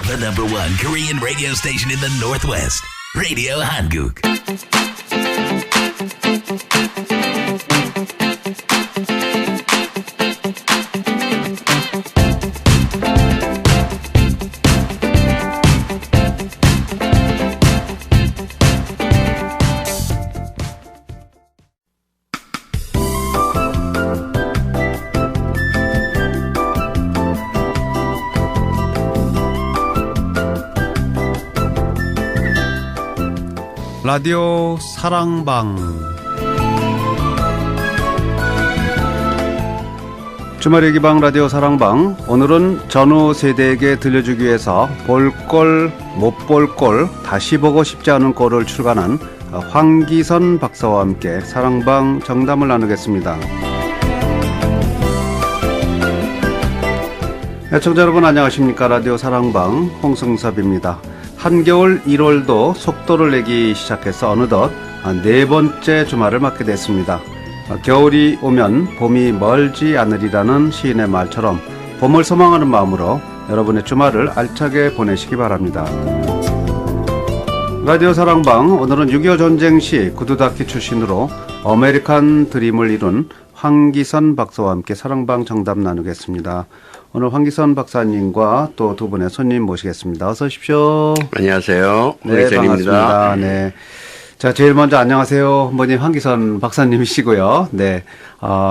The number one Korean radio station in the Northwest. Radio Hanguk. 라디오 사랑방 주말 일기방 라디오 사랑방 오늘은 전후 세대에게 들려주기 위해서 볼 꼴 못 볼 꼴 다시 보고 싶지 않은 꼴을 출간한 황기선 박사와 함께 사랑방 정담을 나누겠습니다. 애청자 여러분 안녕하십니까. 라디오 사랑방 홍승섭입니다. 한겨울 1월도 속도를 내기 시작해서 어느덧 네 번째 주말을 맞게 됐습니다. 겨울이 오면 봄이 멀지 않으리라는 시인의 말처럼 봄을 소망하는 마음으로 여러분의 주말을 알차게 보내시기 바랍니다. 라디오 사랑방 오늘은 6.25 전쟁 시 구두닦이 출신으로 아메리칸 드림을 이룬 황기선 박사와 함께 사랑방 정답 나누겠습니다. 오늘 황기선 박사님과 또 두 분의 손님 모시겠습니다. 어서 오십시오. 안녕하세요. 네, 반갑습니다. 네. 자, 제일 먼저 안녕하세요. 어머님 황기선 박사님이시고요. 네.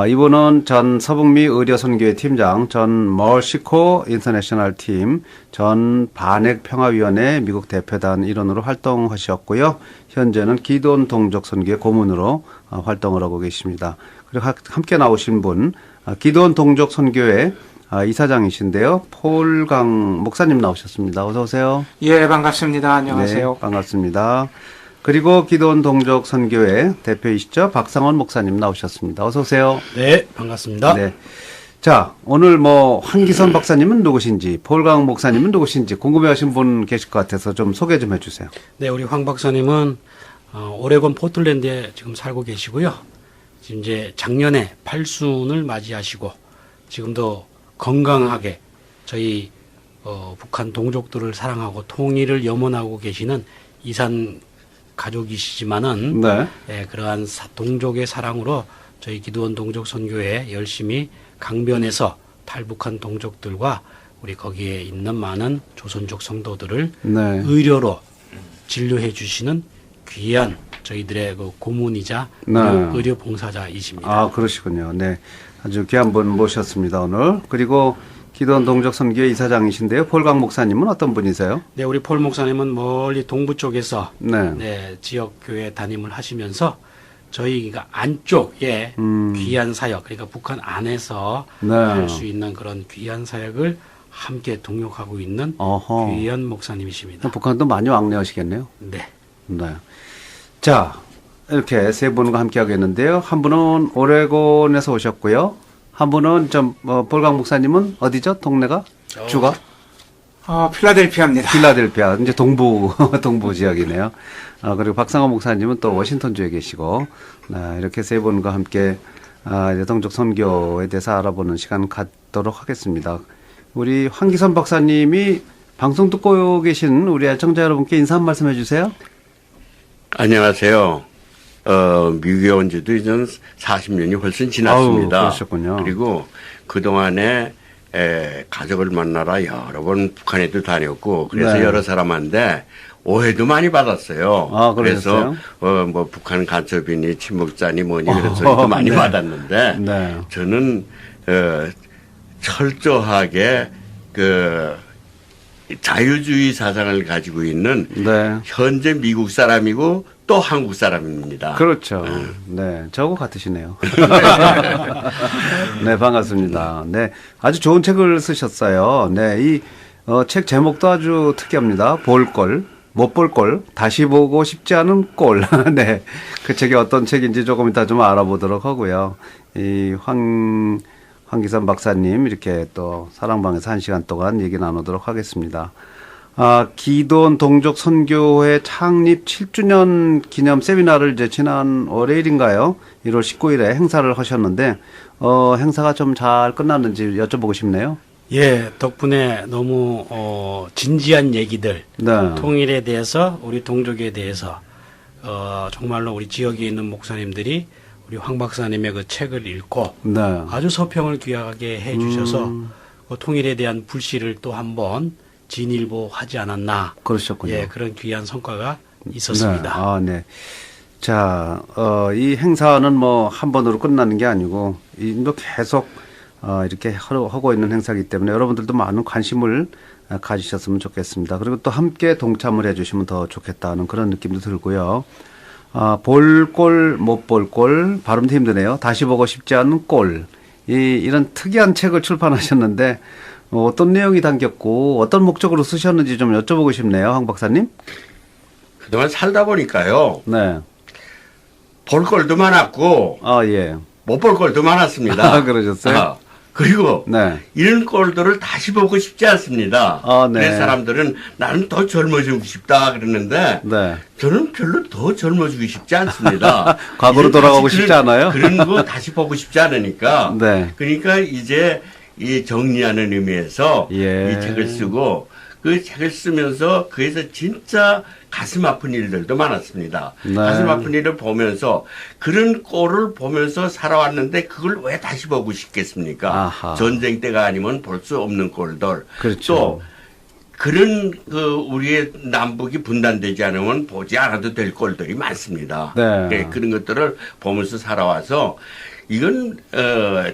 이분은 전 서북미 의료선교회 팀장, 전 멀시코 인터내셔널 팀, 전 반핵 평화위원회 미국 대표단 일원으로 활동하셨고요. 현재는 기도원 동족 선교회 고문으로 활동을 하고 계십니다. 그리고 함께 나오신 분, 기도원 동족 선교회 이사장이신데요. 폴강 목사님 나오셨습니다. 어서 오세요. 예, 반갑습니다. 안녕하세요. 네, 반갑습니다. 그리고 기도원 동족 선교회 대표이시죠. 박상원 목사님 나오셨습니다. 어서 오세요. 네, 반갑습니다. 네. 자, 오늘 황기선 박사님은 누구신지, 폴강 목사님은 누구신지 궁금해하신 분 계실 것 같아서 좀 소개 좀 해주세요. 네, 우리 황 박사님은 오레곤 포틀랜드에 지금 살고 계시고요. 지금 이제 작년에 8순을 맞이하시고 지금도 건강하게 저희 북한 동족들을 사랑하고 통일을 염원하고 계시는 이산 가족이시지만은 네. 예, 그러한 동족의 사랑으로 저희 기도원 동족 선교회 열심히 강변에서 탈북한 동족들과 우리 거기에 있는 많은 조선족 성도들을 네. 의료로 진료해 주시는 귀한 저희들의 그 고문이자 네. 의료 봉사자이십니다. 아, 그러시군요. 네. 아주 귀한 분 모셨습니다, 오늘. 그리고 기도원 동족 선교회 이사장이신데요. 폴강 목사님은 어떤 분이세요? 네, 우리 폴 목사님은 멀리 동부 쪽에서 네. 지역 교회 담임을 하시면서 저희가 안쪽에 귀한 사역, 그러니까 북한 안에서 네. 할 수 있는 그런 귀한 사역을 함께 동역하고 있는 어허. 귀한 목사님이십니다. 북한도 많이 왕래하시겠네요. 네. 네. 자, 이렇게 세 분과 함께 하겠는데요. 한 분은 오레곤에서 오셨고요. 한 분은 폴강 목사님은 어디죠? 동네가? 주가? 필라델피아입니다. 필라델피아. 이제 동부 지역이네요. 그리고 박상호 목사님은 또 워싱턴주에 계시고, 이렇게 세 분과 함께, 이제 동족 선교에 대해서 알아보는 시간 갖도록 하겠습니다. 우리 황기선 박사님이 방송 듣고 계신 우리 애청자 여러분께 인사 한 말씀 해주세요. 안녕하세요. 미국에 온 지도 이제 40년이 훨씬 지났습니다. 아우, 그러셨군요. 그리고 그동안에 가족을 만나러 여러 번 북한에도 다녔고 그래서 네. 여러 사람한테 오해도 많이 받았어요. 아, 그래서 북한 간첩이니 침묵자니 뭐니 그런 소리도 많이 네. 받았는데 네. 저는 철저하게 자유주의 사상을 가지고 있는 네. 현재 미국 사람이고 또 한국 사람입니다. 그렇죠. 네. 저하고 같으시네요. 네, 반갑습니다. 네. 아주 좋은 책을 쓰셨어요. 네. 이 책 제목도 아주 특이합니다. 볼 꼴, 못 볼 꼴, 다시 보고 싶지 않은 꼴. 네. 그 책이 어떤 책인지 조금 이따 좀 알아보도록 하고요. 이 황기선 박사님 이렇게 또 사랑방에서 1시간 동안 얘기 나누도록 하겠습니다. 기도원 동족 선교회 창립 7주년 기념 세미나를 이제 지난 월요일인가요? 1월 19일에 행사를 하셨는데, 행사가 좀 잘 끝났는지 여쭤보고 싶네요. 예, 덕분에 너무 진지한 얘기들, 네. 통일에 대해서, 우리 동족에 대해서 정말로 우리 지역에 있는 목사님들이 우리 황 박사님의 그 책을 읽고 네. 아주 서평을 귀하게 해주셔서 그 통일에 대한 불씨를 또 한번 진일보하지 않았나. 그러셨군요. 예, 그런 귀한 성과가 있었습니다. 네. 아, 네. 자, 이 행사는 뭐 한 번으로 끝나는 게 아니고 뭐 계속 이렇게 하고 있는 행사이기 때문에 여러분들도 많은 관심을 가지셨으면 좋겠습니다. 그리고 또 함께 동참을 해주시면 더 좋겠다는 그런 느낌도 들고요. 볼 꼴, 못 볼 꼴, 발음도 힘드네요. 다시 보고 싶지 않은 꼴. 이런 특이한 책을 출판하셨는데 어떤 내용이 담겼고 어떤 목적으로 쓰셨는지 좀 여쭤보고 싶네요. 황 박사님. 그동안 살다 보니까요. 네. 볼 걸도 많았고 예. 못 볼 걸도 많았습니다. 그러셨어요? 그리고 네. 이런 꼴들을 다시 보고 싶지 않습니다. 네. 그래서 사람들은 나는 더 젊어지고 싶다 그러는데 네. 저는 별로 더 젊어지고 싶지 않습니다. 과거로 이제 돌아가고 다시 싶지 않아요? 그런 거 다시 보고 싶지 않으니까. 네. 그러니까 이제 이 정리하는 의미에서 예. 이 책을 쓰고 그 책을 쓰면서 그에서 진짜 가슴 아픈 일들도 많았습니다. 네. 가슴 아픈 일을 보면서 그런 꼴을 보면서 살아왔는데 그걸 왜 다시 보고 싶겠습니까? 아하. 전쟁 때가 아니면 볼 수 없는 꼴들. 그렇죠. 또 그런 우리의 남북이 분단되지 않으면 보지 않아도 될 꼴들이 많습니다. 네. 그런 것들을 보면서 살아와서 이건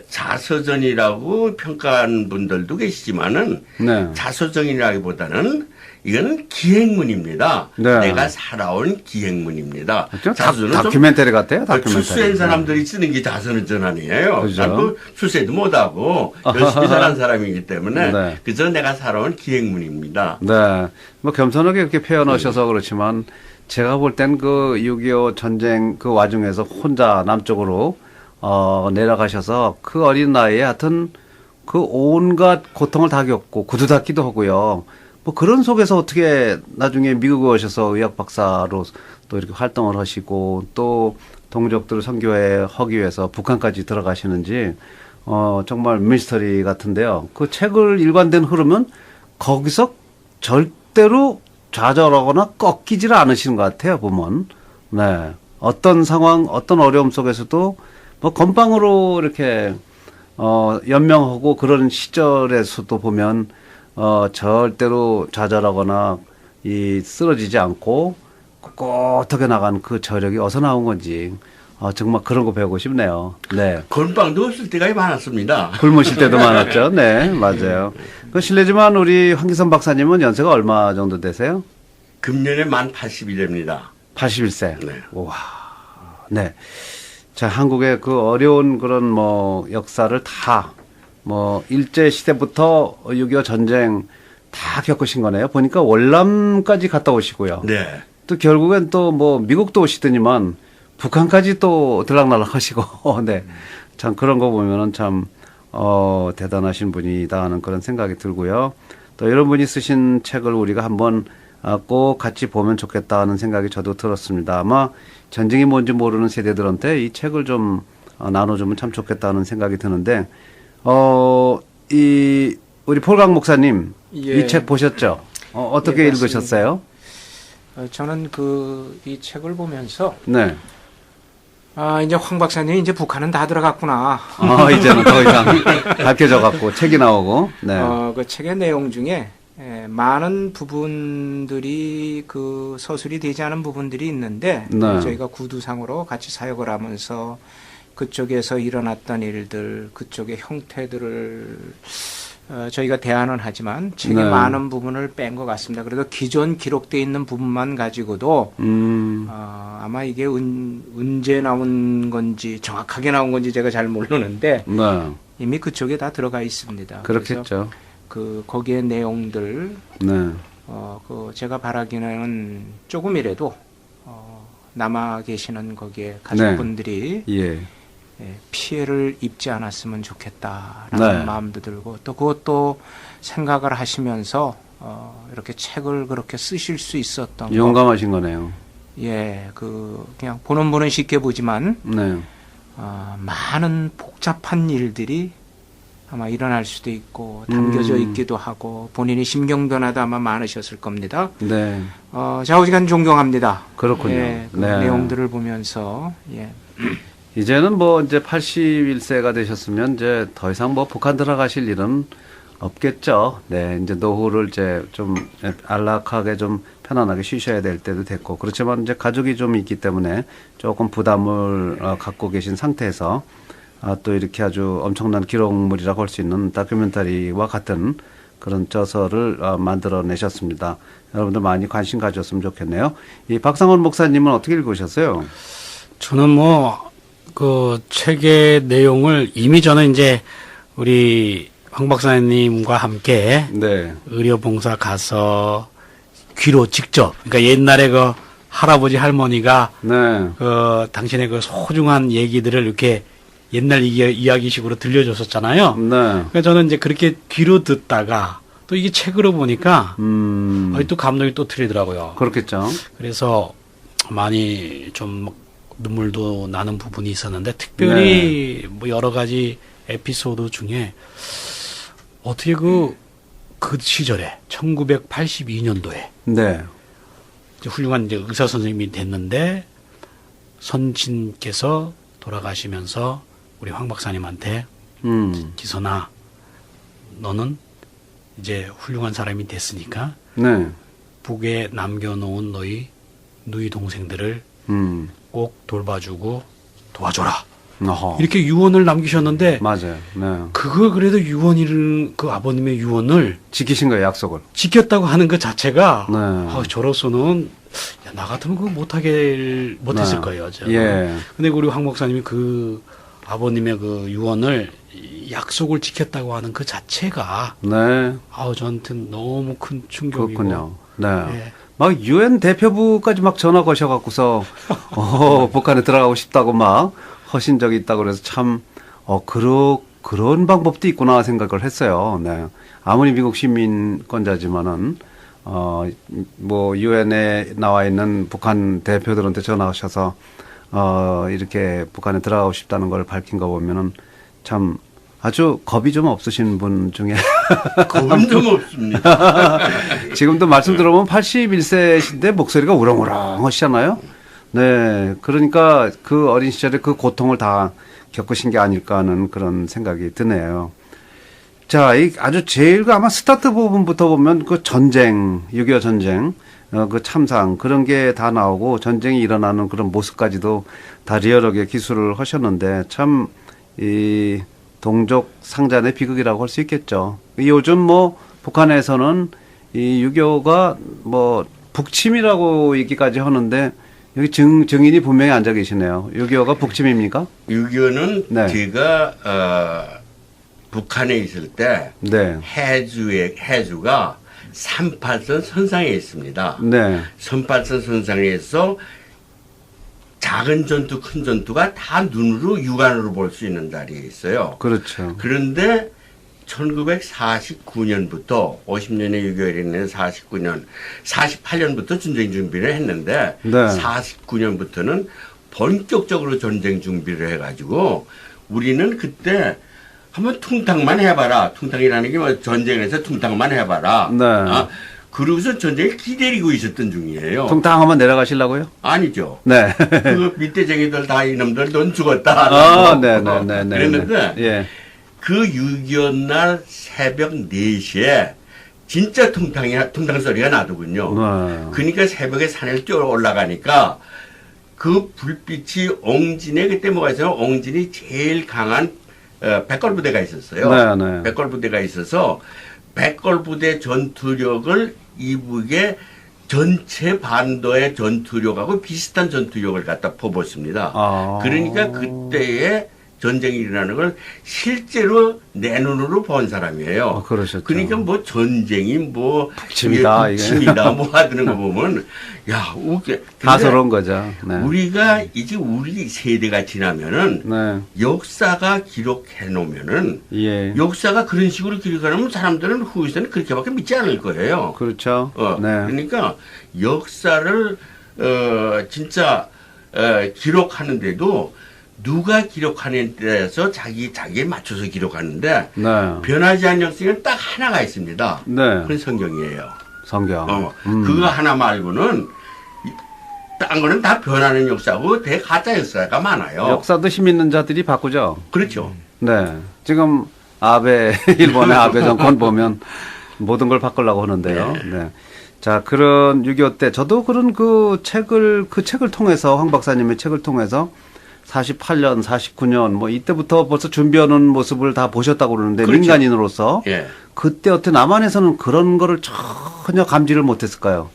자서전이라고 평가하는 분들도 계시지만은 네. 자서전이라기보다는 이거는 기행문입니다. 네. 내가 살아온 기행문입니다. 그렇죠? 자서전은 다큐멘터리 같아요. 다큐멘터리. 출세한 사람들이 쓰는 게 자서전 아니에요. 그죠. 나도 출세도 못하고 열심히 살아온 사람이기 때문에 네. 그저 내가 살아온 기행문입니다. 네. 뭐 겸손하게 이렇게 표현하셔서 그렇지만 제가 볼 땐 그 6.25 전쟁 그 와중에서 혼자 남쪽으로 내려가셔서 그 어린 나이에 하여튼 그 온갖 고통을 다 겪고 구두 닦기도 하고요. 뭐 그런 속에서 어떻게 나중에 미국에 오셔서 의학 박사로 또 이렇게 활동을 하시고 또 동족들을 선교하기 위해서 북한까지 들어가시는지 정말 미스터리 같은데요. 그 책을 일관된 흐름은 거기서 절대로 좌절하거나 꺾이지를 않으시는 것 같아요, 보면. 네. 어떤 상황, 어떤 어려움 속에서도 뭐 건방으로 이렇게 연명하고 그런 시절에서도 보면 절대로 좌절하거나 쓰러지지 않고 꼿꼿하게 나간 그 저력이 어디서 나온 건지 정말 그런 거 배우고 싶네요. 네. 건빵도 없을 때가 많았습니다. 굶으실 때도 많았죠. 네, 맞아요. 그 실례지만 우리 황기선 박사님은 연세가 얼마 정도 되세요? 금년에 만 80이 됩니다. 81세. 네. 우와. 네. 자, 한국의 그 어려운 그런 뭐 역사를 다 뭐 일제 시대부터 6.25 전쟁 다 겪으신 거네요. 보니까 월남까지 갔다 오시고요. 네. 또 결국엔 또 뭐 미국도 오시더니만 북한까지 또 들락날락 하시고 네. 참 그런 거 보면은 참 대단하신 분이다 하는 그런 생각이 들고요. 또 이런 분이 쓰신 책을 우리가 한번 꼭 같이 보면 좋겠다 하는 생각이 저도 들었습니다. 아마 전쟁이 뭔지 모르는 세대들한테 이 책을 좀 나눠주면 참 좋겠다는 생각이 드는데, 우리 폴강 목사님, 예. 이 책 보셨죠? 어떻게 예, 읽으셨어요? 저는 이 책을 보면서 네. 이제 황 박사님 이제 북한은 다 들어갔구나. 이제는 더 이상 밝혀져 갖고 책이 나오고, 네. 그 책의 내용 중에 많은 부분들이 그 서술이 되지 않은 부분들이 있는데 네. 저희가 구두상으로 같이 사역을 하면서 그쪽에서 일어났던 일들, 그쪽의 형태들을 저희가 대안은 하지만 책의 네. 많은 부분을 뺀 것 같습니다. 그래도 기존 기록되어 있는 부분만 가지고도 아마 이게 언제 나온 건지 정확하게 나온 건지 제가 잘 모르는데 네. 이미 그쪽에 다 들어가 있습니다. 그렇겠죠. 그래서 거기에 내용들 네. 제가 바라기는 조금이라도 남아 계시는 거기에 가족분들이 예. 피해를 입지 않았으면 좋겠다라는 네. 마음도 들고 또 그것도 생각을 하시면서 이렇게 책을 그렇게 쓰실 수 있었던 거. 용감하신 거네요. 예, 그냥 보는 분은 쉽게 보지만 네. 많은 복잡한 일들이 아마 일어날 수도 있고 담겨져 있기도 하고 본인이 심경변화도 아마 많으셨을 겁니다. 네. 좌우지간 존경합니다. 그렇군요. 예, 그 네. 내용들을 보면서 예. 이제는 뭐 이제 81세가 되셨으면 이제 더 이상 뭐 북한 들어가실 일은 없겠죠. 네. 이제 노후를 이제 좀 안락하게 좀 편안하게 쉬셔야 될 때도 됐고. 그렇지만 이제 가족이 좀 있기 때문에 조금 부담을 갖고 계신 상태에서 또 이렇게 아주 엄청난 기록물이라고 할 수 있는 다큐멘터리와 같은 그런 저서를 만들어내셨습니다. 여러분들 많이 관심 가졌으면 좋겠네요. 이 박상원 목사님은 어떻게 읽으셨어요? 저는 뭐 그 책의 내용을 이미 저는 이제 우리 황 박사님과 함께 네. 의료봉사 가서 귀로 직접, 그러니까 옛날에 그 할아버지 할머니가 네. 그 당신의 그 소중한 얘기들을 이렇게 옛날 이야기식으로 들려줬었잖아요. 네. 그러니까 저는 이제 그렇게 귀로 듣다가 또 이게 책으로 보니까 또 감동이 또 틀리더라고요. 그렇겠죠. 그래서 많이 좀 눈물도 나는 부분이 있었는데 특별히 뭐 여러 가지 에피소드 중에 어떻게 그 시절에 1982년도에 네. 훌륭한 이제 의사 선생님이 됐는데 선친께서 돌아가시면서 우리 황 박사님한테 기선아 너는 이제 훌륭한 사람이 됐으니까 네. 북에 남겨놓은 너희 누이 동생들을 꼭 돌봐주고 도와줘라. 어허. 이렇게 유언을 남기셨는데 맞아요. 네. 그걸 그래도 유언을 그 아버님의 유언을 지키신 거예요, 약속을. 지켰다고 하는 것 자체가 네. 저로서는 나 같으면 그거 못했을 네. 거예요. 저는. 예. 근데 우리 황 목사님이 그 아버님의 그 유언을 약속을 지켰다고 하는 그 자체가 네. 저한테 너무 큰 충격이고. 그렇군요. 네. 예. 막 유엔 대표부까지 막 전화 거셔갖고서 북한에 들어가고 싶다고 막 하신 적이 있다고 그래서 참 그런 방법도 있구나 생각을 했어요. 네. 아무리 미국 시민권자지만은 뭐 유엔에 나와 있는 북한 대표들한테 전화하셔서 이렇게 북한에 들어가고 싶다는 걸 밝힌 거 보면은 참 아주 겁이 좀 없으신 분 중에 겁은 좀 없습니다. 지금도 말씀 들어보면 81세신데 목소리가 우렁우렁 하시잖아요. 네. 그러니까 그 어린 시절에 그 고통을 다 겪으신 게 아닐까 하는 그런 생각이 드네요. 자, 아주 제일 아마 스타트 부분부터 보면 그 전쟁, 6.25 전쟁, 그 참상 그런 게 다 나오고 전쟁이 일어나는 그런 모습까지도 다 리얼하게 기술을 하셨는데 참 이 동족 상잔의 비극이라고 할 수 있겠죠. 요즘 뭐 북한에서는 이 6.25가 뭐 북침이라고 얘기까지 하는데 여기 증인이 분명히 앉아 계시네요. 6.25가 북침입니까? 6.25는 네. 제가 북한에 있을 때 네. 해주가 38선 선상에 있습니다. 네. 38선 선상에서 작은 전투, 큰 전투가 다 눈으로 육안으로 볼 수 있는 자리에 있어요. 그렇죠. 그런데 1949년부터 50년에 6.25는 49년, 48년부터 전쟁 준비를 했는데 네. 49년부터는 본격적으로 전쟁 준비를 해가지고 우리는 그때 한번 퉁탕만 해봐라. 퉁탕이라는 게 뭐 전쟁에서 퉁탕만 해봐라. 네. 그러고서 전쟁을 기다리고 있었던 중이에요. 통탕 한번 내려가시려고요? 아니죠. 네. 그 밑에 쟁이들 다 이놈들 넌 죽었다. 네네네. 그랬는데 예. 그 6.25 날 새벽 4시에 진짜 퉁탕 소리가 나더군요. 그러니까 새벽에 산을 뛰어 올라가니까 그 불빛이 옹진에 그때 뭐가 있어요? 옹진이 제일 강한 백골부대가 있었어요. 네. 백골부대가 있어서 백골부대 전투력을 이북의 전체 반도의 전투력하고 비슷한 전투력을 갖다 퍼붓습니다. 그러니까 그때의 전쟁이 일어나는 걸 실제로 내 눈으로 본 사람이에요. 그러셨죠. 그러니까 뭐 전쟁이 뭐 북침이다, 북침이다 뭐 하는 거 보면 야 웃겨. 가소로운 거죠. 네. 우리가 이제 우리 세대가 지나면은 네. 역사가 기록해 놓으면은 예. 역사가 그런 식으로 기록하면 사람들은 후에서는 그렇게밖에 믿지 않을 거예요. 그렇죠. 네. 그러니까 역사를 진짜 기록하는데도 누가 기록하는 데에서 자기에 맞춰서 기록하는데 네. 변하지 않는 역사는 딱 하나가 있습니다. 네. 그건 성경이에요. 성경. 그거 하나 말고는 딴 거는 다 변하는 역사고 되게 가짜 역사가 많아요. 역사도 힘 있는 자들이 바꾸죠. 그렇죠. 네. 지금 일본의 아베 정권 보면 모든 걸 바꾸려고 하는데요. 네. 자, 그런 6.25 때 저도 그런 그 책을 통해서 황 박사님의 책을 통해서 48년, 49년 뭐 이때부터 벌써 준비하는 모습을 다 보셨다고 그러는데 그렇죠. 민간인으로서 예. 그때 어떻게 남한에서는 그런 거를 전혀 감지를 못했을까요?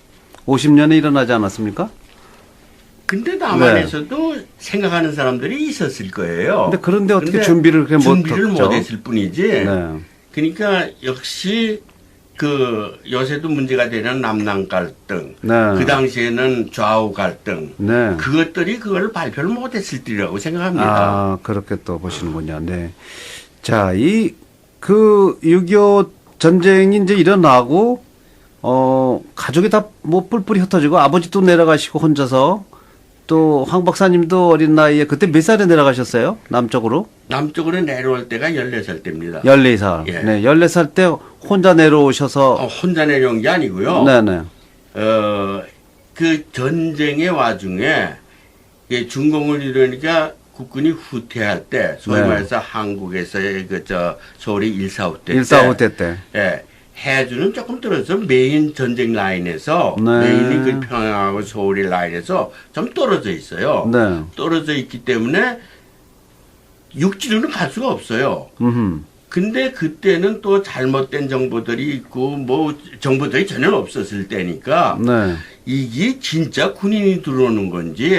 50년에 일어나지 않았습니까? 근데 남한에서도 생각하는 사람들이 있었을 거예요. 그런데 어떻게 준비를 그렇게 준비를 못했죠? 못했을 뿐이지. 네. 그러니까 역시 그 요새도 문제가 되는 남남 갈등, 네. 그 당시에는 좌우 갈등, 네. 그것들이 그걸 발표를 못했을 때라고 생각합니다. 아, 그렇게 또 보시는군요. 네. 자, 그 6.25 전쟁이 이제 일어나고, 가족이 다 뭐 뿔뿔이 흩어지고 아버지도 내려가시고 혼자서 또 황 박사님도 어린 나이에 그때 몇 살에 내려가셨어요? 남쪽으로? 남쪽으로 내려올 때가 14살 때입니다. 14살. 예. 네. 14살 때 혼자 내려오셔서. 혼자 내려온 게 아니고요. 네네. 그 전쟁의 와중에 중공을 이루니까 국군이 후퇴할 때, 소위 네. 말해서 한국에서의 소위 145 때. 145 때. 예. 해주는 조금 떨어져서 메인 전쟁 라인에서, 네. 메인이 그 평양하고 서울의 라인에서 좀 떨어져 있어요. 네. 떨어져 있기 때문에 육지로는 갈 수가 없어요. 근데 그때는 또 잘못된 정보들이 있고, 뭐, 정보들이 전혀 없었을 때니까, 네. 이게 진짜 군인이 들어오는 건지,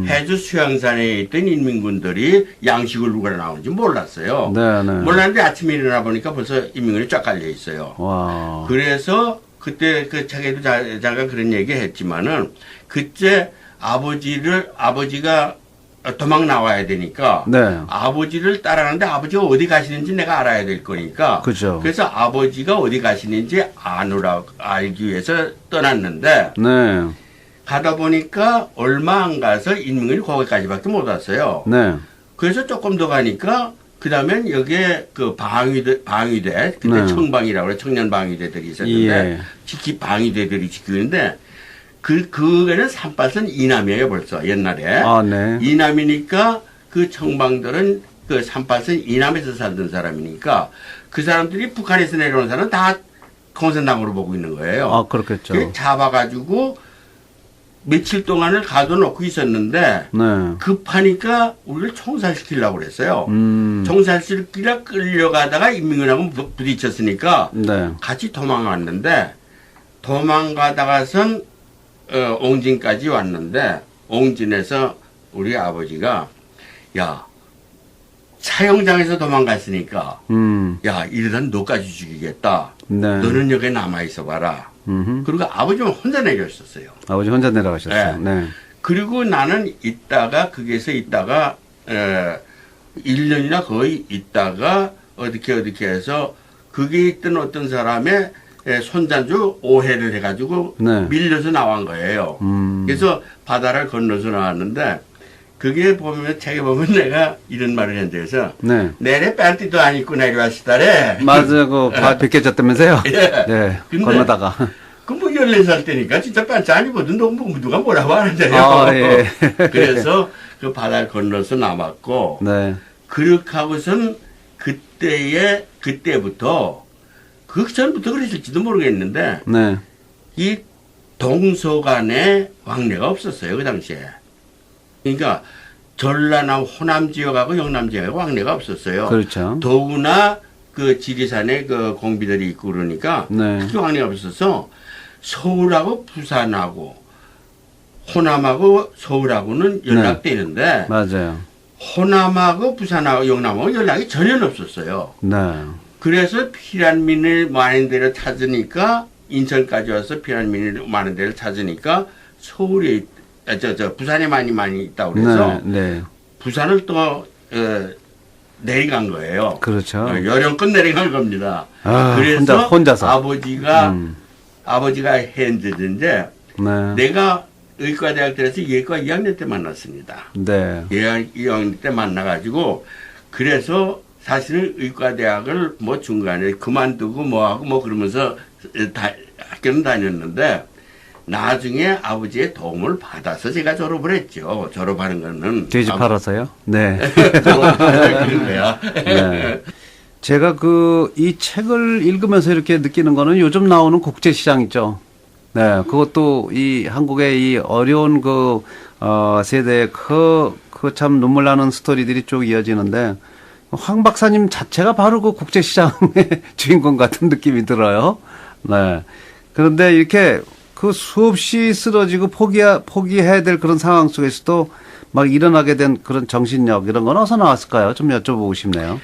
해주 수양산에 있던 인민군들이 양식을 누가 나오는지 몰랐어요. 네, 네. 몰랐는데 아침에 일어나 보니까 벌써 인민군이 쫙 깔려 있어요. 와. 그래서 그때 그 책에도 잠깐 그런 얘기 했지만은, 그때 아버지가 도망 나와야 되니까 네. 아버지를 따라가는데 아버지가 어디 가시는지 내가 알아야 될 거니까. 그죠. 그래서 아버지가 어디 가시는지 알기 위해서 떠났는데 네. 가다 보니까 얼마 안 가서 인민군이 거기까지밖에 못 왔어요. 네. 그래서 조금 더 가니까 그다음엔 여기에 그 방위대 그때 네. 청방이라고 그래 청년 방위대들이 있었는데 예. 방위대들이 지키는데 그게는 38선 이남이에요, 벌써, 옛날에. 아, 네. 이남이니까 그 청방들은 그 38선 이남에서 살던 사람이니까 그 사람들이 북한에서 내려온 사람은 다 공산당으로 보고 있는 거예요. 아, 그렇겠죠. 그래서 잡아가지고 며칠 동안을 가둬놓고 있었는데 네. 급하니까 우리를 총살시키려고 그랬어요. 총살시키려 끌려가다가 인민군하고 부딪혔으니까 네. 같이 도망갔는데 도망가다가선 옹진까지 왔는데 옹진에서 우리 아버지가 야 사형장에서 도망갔으니까 야 이러다 너까지 죽이겠다. 네. 너는 여기 남아있어 봐라. 그리고 아버지는 혼자 내렸었어요. 아버지 혼자 내려가셨어요. 네. 그리고 나는 거기에서 있다가 1년이나 거의 있다가 어떻게 해서 거기에 있던 어떤 사람의 손자주 오해를 해가지고 네. 밀려서 나온 거예요. 그래서 바다를 건너서 나왔는데 그게 보면 책에 보면 내가 이런 말을 한 적에서 네. 내래 팬티도 안 입고 내려왔시다래. 맞아요. 벗겨졌다면서요? 예. 네. 근데 건너다가. 그뭐 14살 때니까 진짜 팬티 안 입어도 누가 뭐라고 하는데요. 아, 예. 그래서 그 바다를 건너서 남았고 네. 그렇게 하고선 그때부터 그 전부터 그랬을지도 모르겠는데 네. 이 동서간에 왕래가 없었어요 그 당시에. 그러니까 전라남 호남 지역하고 영남 지역하고 왕래가 없었어요. 그렇죠. 더구나 그 지리산에 그 공비들이 있고 그러니까 네. 그게 왕래가 없어서 서울하고 부산하고 호남하고 서울하고는 연락되는데 맞아요. 호남하고 부산하고 영남하고 연락이 전혀 없었어요. 네. 그래서 피난민을 많은 데를 찾으니까 인천까지 와서 피난민을 많은 데를 찾으니까 서울에 부산에 많이 있다고 그래서 네. 네. 부산을 또 내려간 거예요. 그렇죠. 여령껏 내려간 겁니다. 아, 그래서 혼자서. 아버지가 현재인데 네. 내가 의과대학들에서 예과 2학년 때 만났습니다. 네. 예과 2학년 때 만나가지고 그래서 사실은 의과대학을 뭐 중간에 그만두고 뭐하고 뭐 그러면서 학교는 다녔는데 나중에 아버지의 도움을 받아서 제가 졸업을 했죠. 졸업하는 거는. 돼지 팔아서요? 네. 그런 거야. 네. 제가 이 책을 읽으면서 이렇게 느끼는 거는 요즘 나오는 국제시장 있죠. 네. 그것도 이 한국의 이 어려운 세대의 참 눈물 나는 스토리들이 쭉 이어지는데 황 박사님 자체가 바로 그 국제시장의 주인공 같은 느낌이 들어요. 네. 그런데 이렇게 수없이 쓰러지고 포기해야 될 그런 상황 속에서도 막 일어나게 된 그런 정신력 이런 건 어디서 나왔을까요? 좀 여쭤보고 싶네요.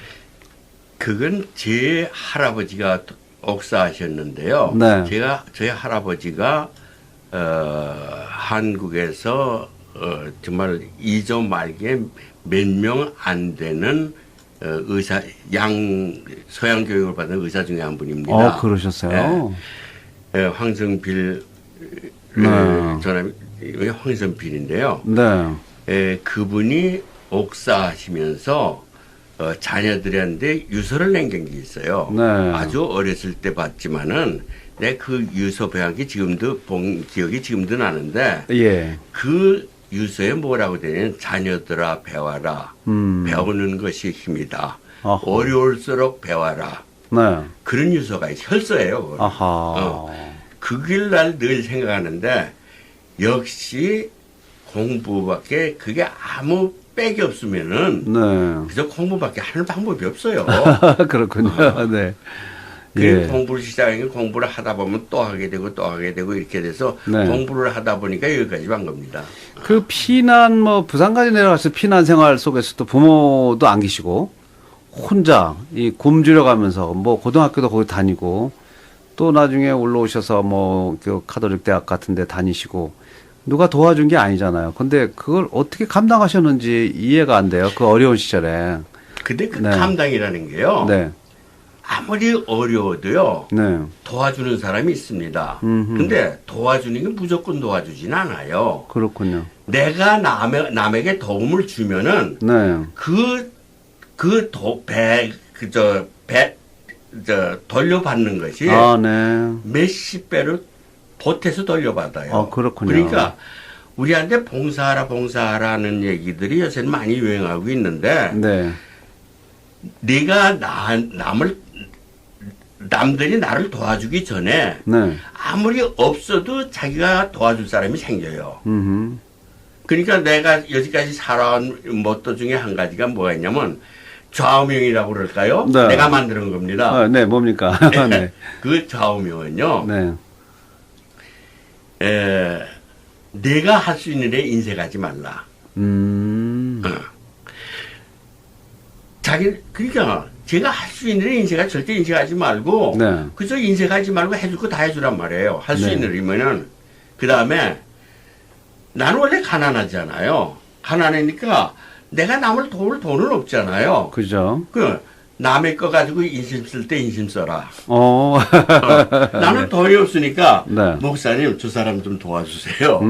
그건 제 할아버지가 옥사하셨는데요. 네. 저희 할아버지가 한국에서 정말 2조 말기에 몇 명 안 되는 서양 교육을 받은 의사 중에 한 분입니다. 그러셨어요? 네. 황성필 저는 황성필인데요. 네. 그분이 옥사하시면서 자녀들한테 유서를 남긴 게 있어요. 네. 아주 어렸을 때 봤지만은 내 그 유서 배학이 지금도 본 기억이 지금도 나는데 예. 그 유서에 뭐라고 되냐면 자녀들아 배워라. 배우는 것이 힘이다. 어허. 어려울수록 배워라. 네. 그런 유서가 혈서예요. 그걸. 아하. 그 길 날 늘 생각하는데 역시 공부밖에 그게 아무 빽이 없으면은 네. 그저 공부밖에 하는 방법이 없어요. 그렇군요. 네. 그 예. 공부를 시작하면 공부를 하다 보면 또 하게 되고 또 하게 되고 이렇게 돼서 네. 공부를 하다 보니까 여기까지 간 겁니다. 그 피난 부산까지 내려가서 피난 생활 속에서도 부모도 안 계시고 혼자 굶주려 가면서 고등학교도 거기 다니고 또 나중에 올라오셔서 그 카톨릭 대학 같은 데 다니시고 누가 도와준 게 아니잖아요. 근데 그걸 어떻게 감당하셨는지 이해가 안 돼요. 그 어려운 시절에. 근데 그 네. 감당이라는 게요. 네. 아무리 어려워도요. 네. 도와주는 사람이 있습니다. 음흠. 근데 도와주는 게 무조건 도와주진 않아요. 그렇군요. 내가 남에게 도움을 주면은 네. 돌려받는 것이 네. 몇십 배로 보태서 돌려받아요. 그렇군요. 그러니까 우리한테 봉사하라는 얘기들이 요새는 많이 유행하고 있는데 네. 네가 남들이 나를 도와주기 전에 네. 아무리 없어도 자기가 도와줄 사람이 생겨요. 음흠. 그러니까 내가 여기까지 살아온 모토 중에 한 가지가 뭐가 있냐면 좌우명이라고 그럴까요? 네. 내가 만드는 겁니다. 네, 뭡니까? 네. 그 좌우명은요. 네. 내가 할 수 있는 데 인색하지 말라. 그러니까 제가 할 수 있는 데 절대 인색하지 말고 네. 그저 인색하지 말고 해줄 거 다 해주란 말이에요. 할 수 네. 있는 일이면은 그 다음에 나는 원래 가난하잖아요. 가난하니까 내가 남을 도울 돈은 없잖아요. 그죠. 남의 거 가지고 인심 쓸 때 인심 써라. 나는 돈이 없으니까 네. 목사님 저 사람 좀 도와주세요.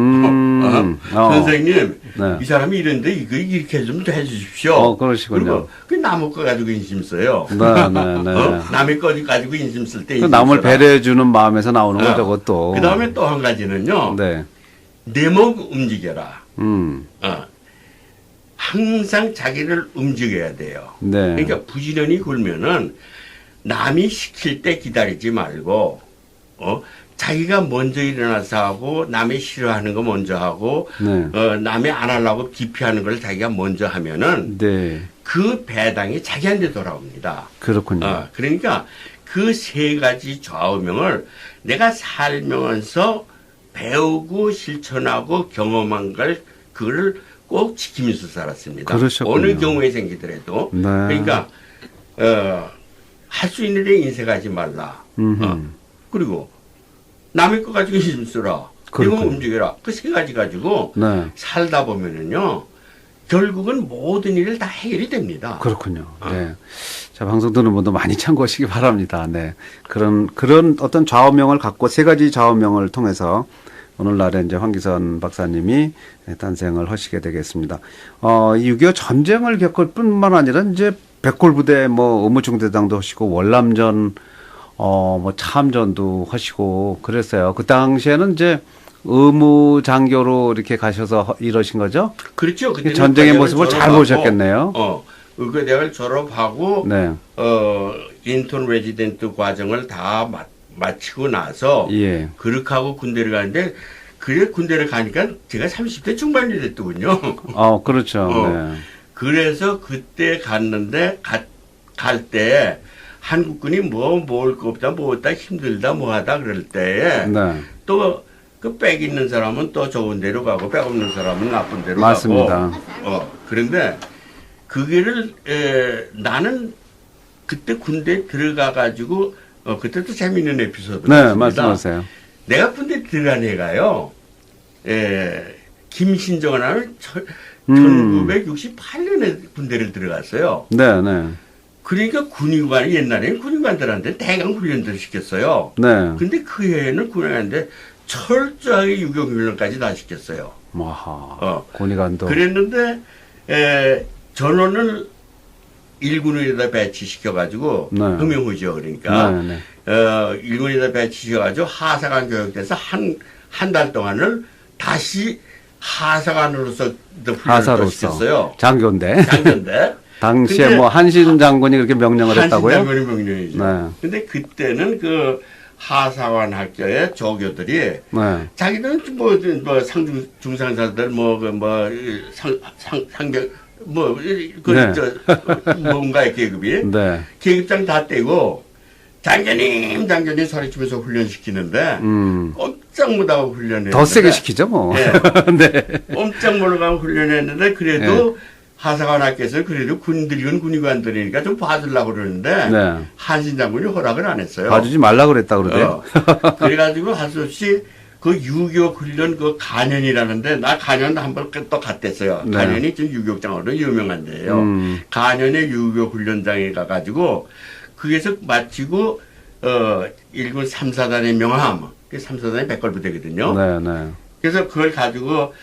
선생님 네. 이 사람이 이런데 이거 이렇게 좀 해주십시오. 그러시군요. 그리고 그 남의 거 가지고 인심 써요. 네. 남의 거 가지고 인심 쓸 때 인심 남을 써라. 배려해주는 마음에서 나오는 거죠, 그것도. 그 다음에 또 한 가지는요. 네. 내 몸 움직여라. 음. 항상 자기를 움직여야 돼요. 네. 그러니까 부지런히 굴면은 남이 시킬 때 기다리지 말고 자기가 먼저 일어나서 하고 남이 싫어하는 거 먼저 하고 네. 남이 안 하려고 기피하는 걸 자기가 먼저 하면은 네. 그 배당이 자기한테 돌아옵니다. 그렇군요. 그러니까 그 세 가지 좌우명을 내가 살면서 배우고 실천하고 경험한 그거를 꼭 지키면서 살았습니다. 그러셨군요. 어느 경우에 생기더라도. 네. 그러니까 할 수 있는 데 인색하지 말라. 그리고 남의 거 가지고 힘 쓰라. 이거 움직여라. 그 세 가지 가지고 네. 살다 보면은요. 결국은 모든 일을 다 해결이 됩니다. 그렇군요. 네. 자, 방송 듣는 분도 많이 참고하시기 바랍니다. 네. 그런 어떤 좌우명을 갖고 세 가지 좌우명을 통해서 오늘날에 이제 황기선 박사님이 탄생을 하시게 되겠습니다. 6.25 전쟁을 겪을 뿐만 아니라 이제 백골부대 뭐 의무중대장도 하시고 월남전 뭐 참전도 하시고 그랬어요. 그 당시에는 이제 의무장교로 이렇게 가셔서 이러신 거죠? 그렇죠. 그때 전쟁의 모습을 잘 보셨겠네요. 의과대학을 졸업하고 네. 인턴 레지던트 과정을 다 마치고 나서 예. 그렇게 하고 군대를 가는데 그래 군대를 가니까 제가 30대 중반이 됐더군요. 그렇죠. 네. 그래서 그때 갔는데 갈 때 한국군이 뭐 먹을 거 없다 뭐 없다 힘들다 뭐 하다 그럴 때에 네. 또 그 백 있는 사람은 또 좋은 데로 가고 백 없는 사람은 나쁜 데로 맞습니다. 가고 그런데 그게를 나는 그때 군대에 들어가 가지고 그때도 재미있는 에피소드가 네, 있습니다. 말씀하세요. 내가 군대 들어간 애가요. 김신정은 1968년에 군대를 들어갔어요. 네, 네. 그러니까 군의관 옛날에는 군의관들한테 대강 훈련들 시켰어요. 네. 근데 그 해에는 군의관한테 철저하게 유격훈련까지 다 시켰어요. 와하. 군의관도. 그랬는데 전원을 1군에다 배치시켜가지고 네. 흠용후죠. 그러니까 네, 네. 1군에다 배치시켜가지고 하사관 교육돼서 한 달 동안을 다시 하사관으로서 훈련을 시켰어요. 장교인데. 장교인데. 당시에 뭐 한신 장군이 그렇게 명령을 했다고요? 한신 장군이 명령이죠. 네. 근데 그때는 그 하사관 학교의 조교들이 네. 자기들은 뭐 중상사들 상병 뭔가의 계급이 네. 계급장 다 떼고 장교님 소리치면서 훈련시키는데 꼼짝 못하고 훈련했는데 더 세게 시키죠 뭐. 네. 네. 꼼짝 못하고 훈련했는데 그래도 하사관 학교에서 그래도 늙은 군의관들이니까 좀 봐주려고 그러는데 네. 한신 장군이 허락을 안 했어요. 봐주지 말라 그랬다 그러대요. 그래가지고 할 수 없이 그 유교 훈련 그 간현이라는데 나 간현 한번 또 갔댔어요. 네. 간현이 지금 유교장으로 유명한 데예요. 간현의 유교 훈련장에 가가지고 거기서 마치고 1군 3사단의 명함, 3사단의 백골부대거든요. 네, 네. 그래서 그걸 가지고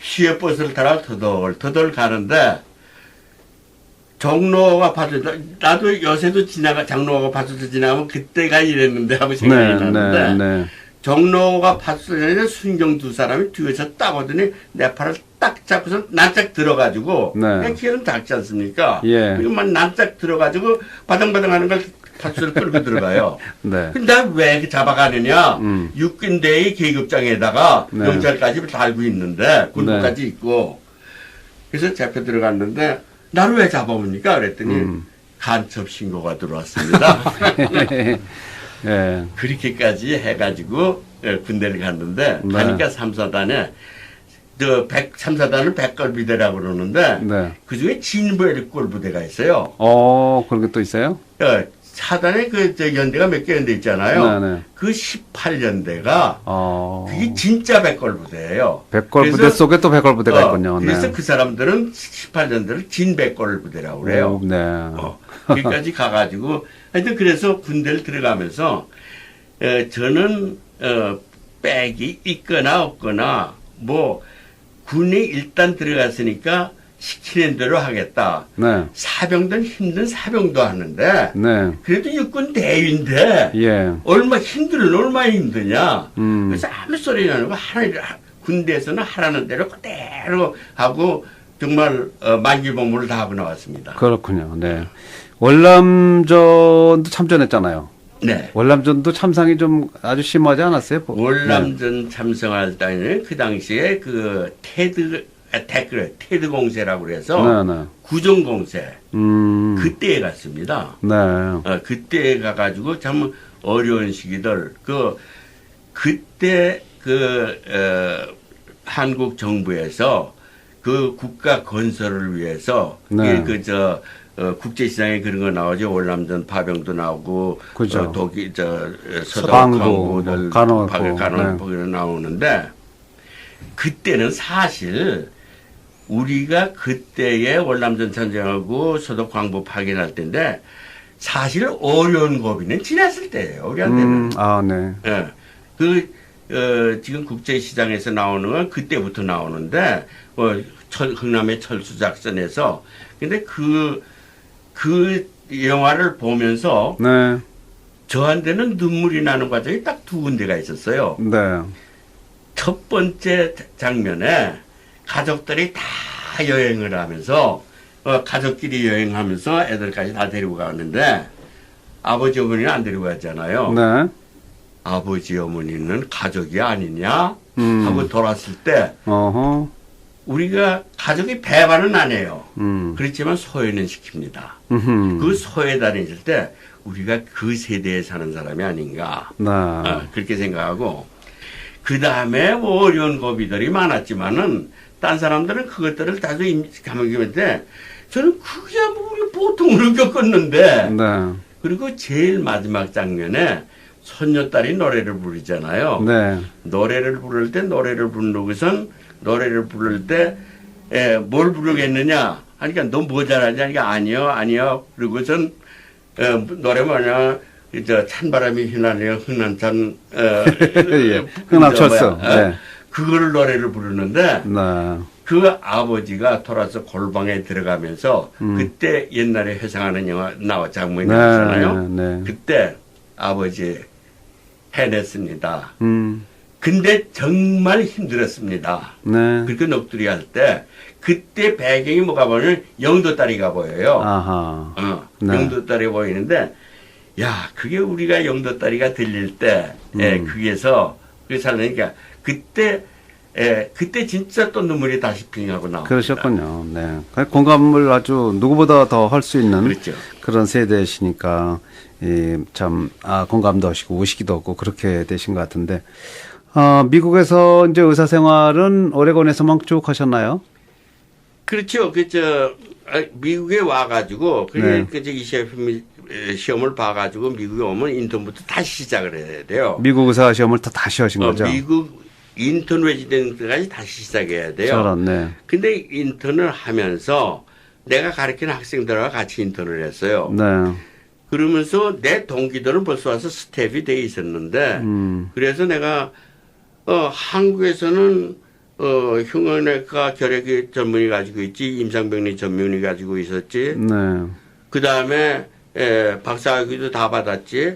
시외버스를 타러 터덜 가는데 종로가 파주 나도 요새도 장로가 파주도 지나가면 그때가 이랬는데 하고 생각이 나는데 네. 종로가 파주에 순경 두 사람이 뒤에서 딱 오더니 내 팔을 딱 잡고서 난짝 들어가지고 내 키는 작지 않습니까? 예. 그만 난짝 들어가지고 바당바당하는 걸 파주를 끌고 들어가요. 네. 근데 왜 잡아가느냐? 육군대의 계급장에다가 네. 경찰까지 달고 있는데 군부까지 있고 그래서 잡혀 들어갔는데 나를 왜 잡아옵니까? 그랬더니 간첩 신고가 들어왔습니다. 네. 그렇게까지 해가지고 군대를 갔는데 네. 가니까 3사단에 3사단을 백골부대라고 그러는데 네. 그중에 진부대가 있어요. 그런 게 또 있어요? 사단에 저 연대가 몇 개 연대 있잖아요. 네네. 그 18연대가 그게 진짜 백골부대예요. 백골부대 속에 또 백골부대가 있군요. 그래서 네. 그 사람들은 18년대를 진백골부대라고 그래요. 네. 거기까지 가가지고 하여튼 그래서 군대를 들어가면서 저는 백이 있거나 없거나 뭐 군에 일단 들어갔으니까 시키는 대로 하겠다. 네. 사병들 힘든 사병도 하는데 네. 그래도 육군 대위인데 예. 얼마나 힘드냐. 그래서 아무 소리 안 하고 군대에서는 하라는 대로 그대로 하고 정말 만기복무를 다 하고 나왔습니다. 그렇군요. 네. 월남전도 참전했잖아요. 네. 월남전도 참상이 좀 아주 심하지 않았어요? 월남전 참성할 때는 그 당시에 그 테드 공세라고 그래서 네. 구정 공세 그때에 갔습니다. 네. 그때에 가가지고 참 어려운 시기들 그때 한국 정부에서 그 국가 건설을 위해서 네. 국제시장에 그런 거 나오죠. 월남전 파병도 나오고 그죠. 독일 광부, 서독광부들 간호포 나오는데 그때는 사실 우리가 그때의 월남전 전쟁하고 서독 광부 파견할 때인데 사실 어려운 고비는 지났을 때예요. 우리한테는. 네. 예. 지금 국제시장에서 나오는 건 그때부터 나오는데, 흥남의 철수작전에서. 근데 그 영화를 보면서, 네. 저한테는 눈물이 나는 과정이 딱 두 군데가 있었어요. 네. 첫 번째 장면에 가족들이 다 여행을 하면서, 가족끼리 여행하면서 애들까지 다 데리고 가는데, 아버지 어머니는 안 데리고 갔잖아요. 네. 아버지 어머니는 가족이 아니냐 하고 돌았을 때 어허. 우리가 가족이 배반은 안 해요. 음. 그렇지만 소외는 시킵니다. 음흠. 그 소외 다니실 때 우리가 그 세대에 사는 사람이 아닌가 네. 그렇게 생각하고 그 다음에 뭐 어려운 고비들이 많았지만은 딴 사람들은 그것들을 다들 감옥이었는데 저는 그게 뭐 우리 보통으로 겪었는데 네. 그리고 제일 마지막 장면에 손녀딸이 노래를 부르잖아요. 네. 노래를 부를 때 노래를 부르는 것은 노래를 부를 때 뭘 부르겠느냐 하니까 너 뭐 잘하냐 하니까 아니요 그리고선 노래 뭐냐 저 찬바람이 휘날려 흥남천 예. 흥남철수. 네. 그거를 노래를 부르는데 네. 그 아버지가 돌아서 골방에 들어가면서 그때 옛날에 회상하는 영화 장면이 나왔잖아요. 네. 그때 아버지 해냈습니다. 음. 근데 정말 힘들었습니다. 네. 그렇게 넋두리 할 때 그때 배경이 뭐가 보면 영도다리가 보여요. 아하. 네. 영도다리 보이는데 야 그게 우리가 영도다리가 들릴 때 그게서 그 살려니까 그때 진짜 또 눈물이 다시 핑하고 나옵니다. 그러셨군요. 네. 공감을 아주 누구보다 더 할 수 있는 그렇죠. 그런 세대시니까 공감도 하시고 우시기도 하고 그렇게 되신 것 같은데 미국에서 이제 의사 생활은 오레곤에서만 쭉 하셨나요? 그렇죠. 미국에 와가지고 네. 이 시험을 봐가지고 미국에 오면 인턴부터 다시 시작을 해야 돼요. 미국 의사 시험을 다시 하신 거죠? 미국 인턴 레지던트까지 다시 시작해야 돼요. 저런, 네. 근데 인턴을 하면서 내가 가르치는 학생들과 같이 인턴을 했어요. 네. 그러면서 내 동기들은 벌써 와서 스텝이 돼 있었는데 그래서 내가 한국에서는 흉내내과 결핵 전문의 가지고 있지 임상병리 전문의 가지고 있었지. 네. 그 다음에 박사학위도 다 받았지.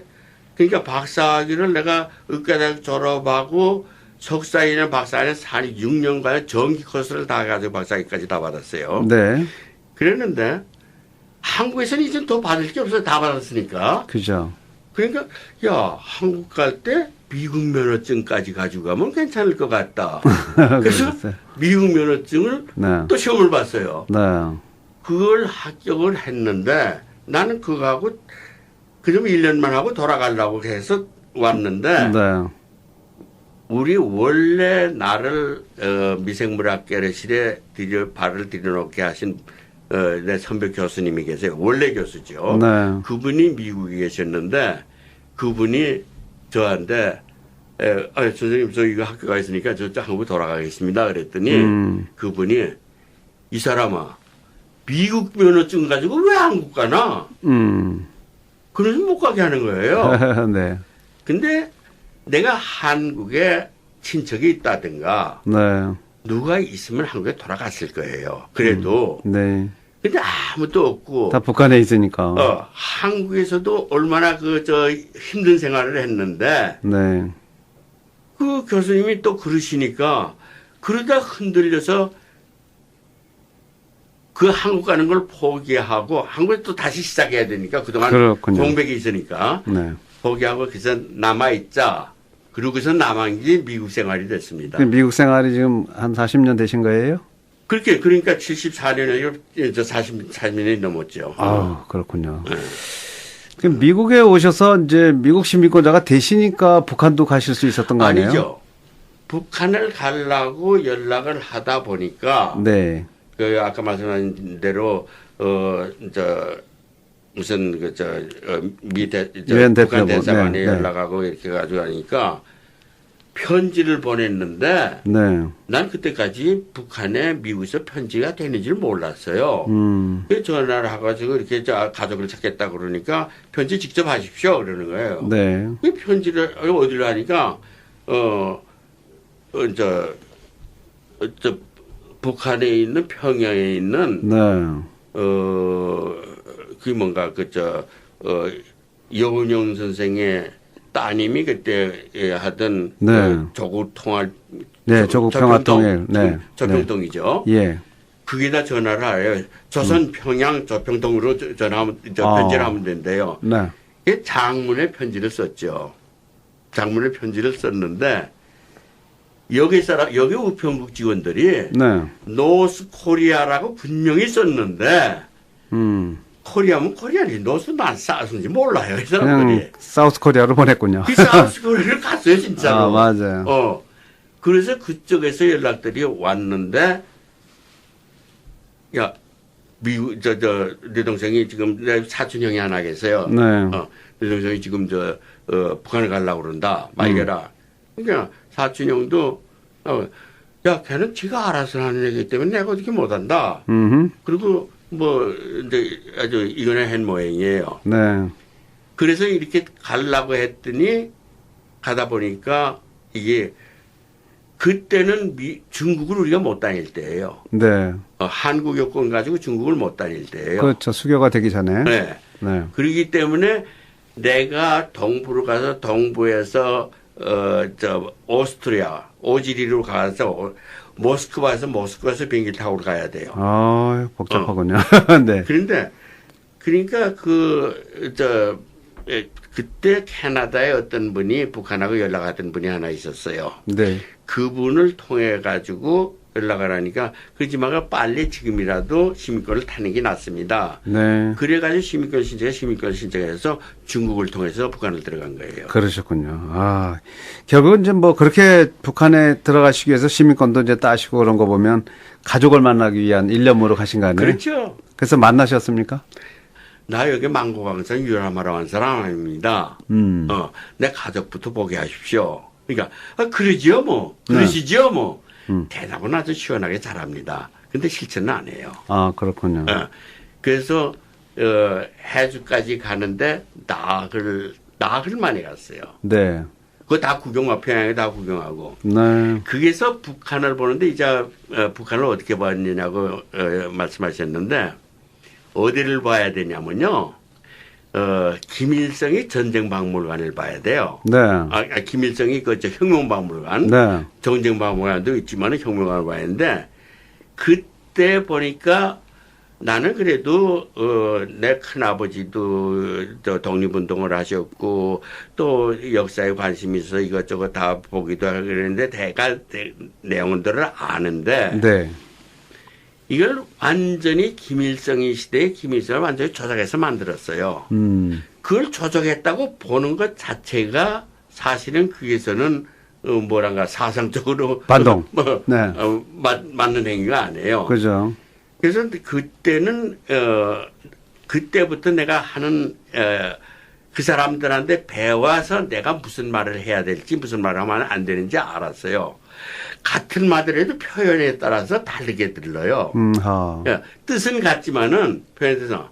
그러니까 박사학위를 내가 의과대학 졸업하고 석사이나 박사는 6년간 정기 코스를 다 가지고 박사학위까지 다 받았어요. 네. 그랬는데 한국에서는 이제 더 받을 게 없어요. 다 받았으니까. 그죠. 그러니까 야 한국 갈 때 미국 면허증까지 가지고 가면 괜찮을 것 같다. 그래서 미국 면허증을 네. 또 시험을 봤어요. 네. 그걸 합격을 했는데 나는 그거하고 그좀 1년만 하고 돌아가려고 해서 왔는데 네. 우리 원래 나를 미생물학계실에 발을 들여놓게 하신 내 선배 교수님이 계세요. 원래 교수죠. 네. 그분이 미국에 계셨는데 그분이 저한테 선생님 저 이거 학교가 있으니까 저 한국 돌아가겠습니다. 그랬더니 그분이 이 사람아 미국 면허증 가지고 왜 한국 가나? 그래서 못 가게 하는 거예요. 네. 근데 내가 한국에 친척이 있다든가 네. 누가 있으면 한국에 돌아갔을 거예요. 그래도 네. 근데 아무도 없고 다 북한에 있으니까. 한국에서도 얼마나 힘든 생활을 했는데 네. 그 교수님이 또 그러시니까 그러다 흔들려서 그 한국 가는 걸 포기하고 한국에 또 다시 시작해야 되니까 그동안 그렇군요. 공백이 있으니까 네. 포기하고 그래서 남아있자. 그러고서 남은 게 미국 생활이 됐습니다. 미국 생활이 지금 한 40년 되신 거예요? 그러니까 74년에 40년이 넘었죠. 아, 그렇군요. 그럼 미국에 오셔서 이제 미국 시민권자가 되시니까 북한도 가실 수 있었던 거 아니에요? 아니죠. 북한을 가려고 연락을 하다 보니까 네. 아까 말씀하신 대로 무슨 유엔 북한 대표부. 대사관에 네, 연락하고 이렇게 가지고 하니까 편지를 보냈는데 네. 난 그때까지 북한에 미국에서 편지가 되는지를 몰랐어요. 그래서 전화를 해가지고 이렇게 가족을 찾겠다 그러니까 편지 직접 하십시오 그러는 거예요. 네. 그 편지를 어디로 하니까 북한에 있는 평양에 있는 네. 그 뭔가 여운용 선생의 따님이 그때 하던 네. 조국 통할 네, 조국 평화 통일. 네. 조평동이죠. 예. 거기다 전화를 해요. 조선 평양 조평동으로 편지를 하면 된대요. 네. 이게 장문의 편지를 썼죠. 장문의 편지를 썼는데 여기 우편국 직원들이 네. 노스 코리아라고 분명히 썼는데 코리아면 코리아니 노스는 안 싸운지 몰라요. 이 사람들이. 그냥 사우스 코리아로 보냈군요. 그 사우스 코리아를 갔어요 진짜로. 아, 맞아요. 그래서 그쪽에서 연락들이 왔는데 야 미국 내 동생이 지금 내 사촌 형이 하나 계세요. 네. 내 동생이 지금 북한에 가려고 그런다. 말해라. 그러니까 사촌 형도 야 걔는 지가 알아서 하는 얘기 때문에 내가 어떻게 못한다. 그리고 뭐 이제 아주 이거는 한 모양이에요. 네. 그래서 이렇게 가려고 했더니 가다 보니까 이게 그때는 중국을 우리가 못 다닐 때예요. 네. 한국 여권 가지고 중국을 못 다닐 때예요. 그렇죠. 수교가 되기 전에. 네. 네. 그렇기 때문에 내가 동부로 가서 동부에서 오스트리아 오지리로 가서 모스크바에서 비행기 타고 가야 돼요. 아, 복잡하군요. 네. 그런데 그러니까 그때 캐나다에 어떤 분이 북한하고 연락하던 분이 하나 있었어요. 네. 그분을 통해 가지고 연락을 하니까 그러지만 빨리 지금이라도 시민권을 타는 게 낫습니다. 네. 그래가지고 시민권 신청해서 중국을 통해서 북한을 들어간 거예요. 그러셨군요. 아, 결국은 이제 뭐 그렇게 북한에 들어가시기 위해서 시민권도 이제 따시고 그런 거 보면 가족을 만나기 위한 일념으로 가신 거 아니에요? 그렇죠. 그래서 만나셨습니까? 나 여기 망고광산 유람하러 온 사람 아닙니다. 내 가족부터 보게 하십시오. 그러니까 그러지요 뭐. 그러시지요 뭐. 대답은 아주 시원하게 잘합니다. 근데 실천은 안 해요. 아, 그렇군요. 그래서 해주까지 가는데 나흘 만에 갔어요. 네. 그거 다 평양에 다 구경하고. 네. 거기서 북한을 보는데 이제 북한을 어떻게 봤느냐고 말씀하셨는데 어디를 봐야 되냐면요. 김일성이 전쟁박물관을 봐야 돼요. 네. 김일성이 혁명박물관, 네. 전쟁박물관도 있지만 혁명관을 봐야 하는데 그때 보니까 나는 그래도 내 큰아버지도 독립운동을 하셨고 또 역사에 관심이 있어서 이것저것 다 보기도 하고 그랬는데 내용들을 아는데 네. 이걸 완전히 김일성이 시대에 김일성을 완전히 조작해서 만들었어요. 그걸 조작했다고 보는 것 자체가 사실은 거기서는 뭐랄까 사상적으로 반동. 네. 맞는 행위가 아니에요. 그죠. 그래서 그때는 그때부터 내가 하는 그 사람들한테 배워서 내가 무슨 말을 해야 될지 무슨 말을 하면 안 되는지 알았어요. 같은 말을 해도 표현에 따라서 다르게 들려요. 뜻은 같지만은 표현에 따라서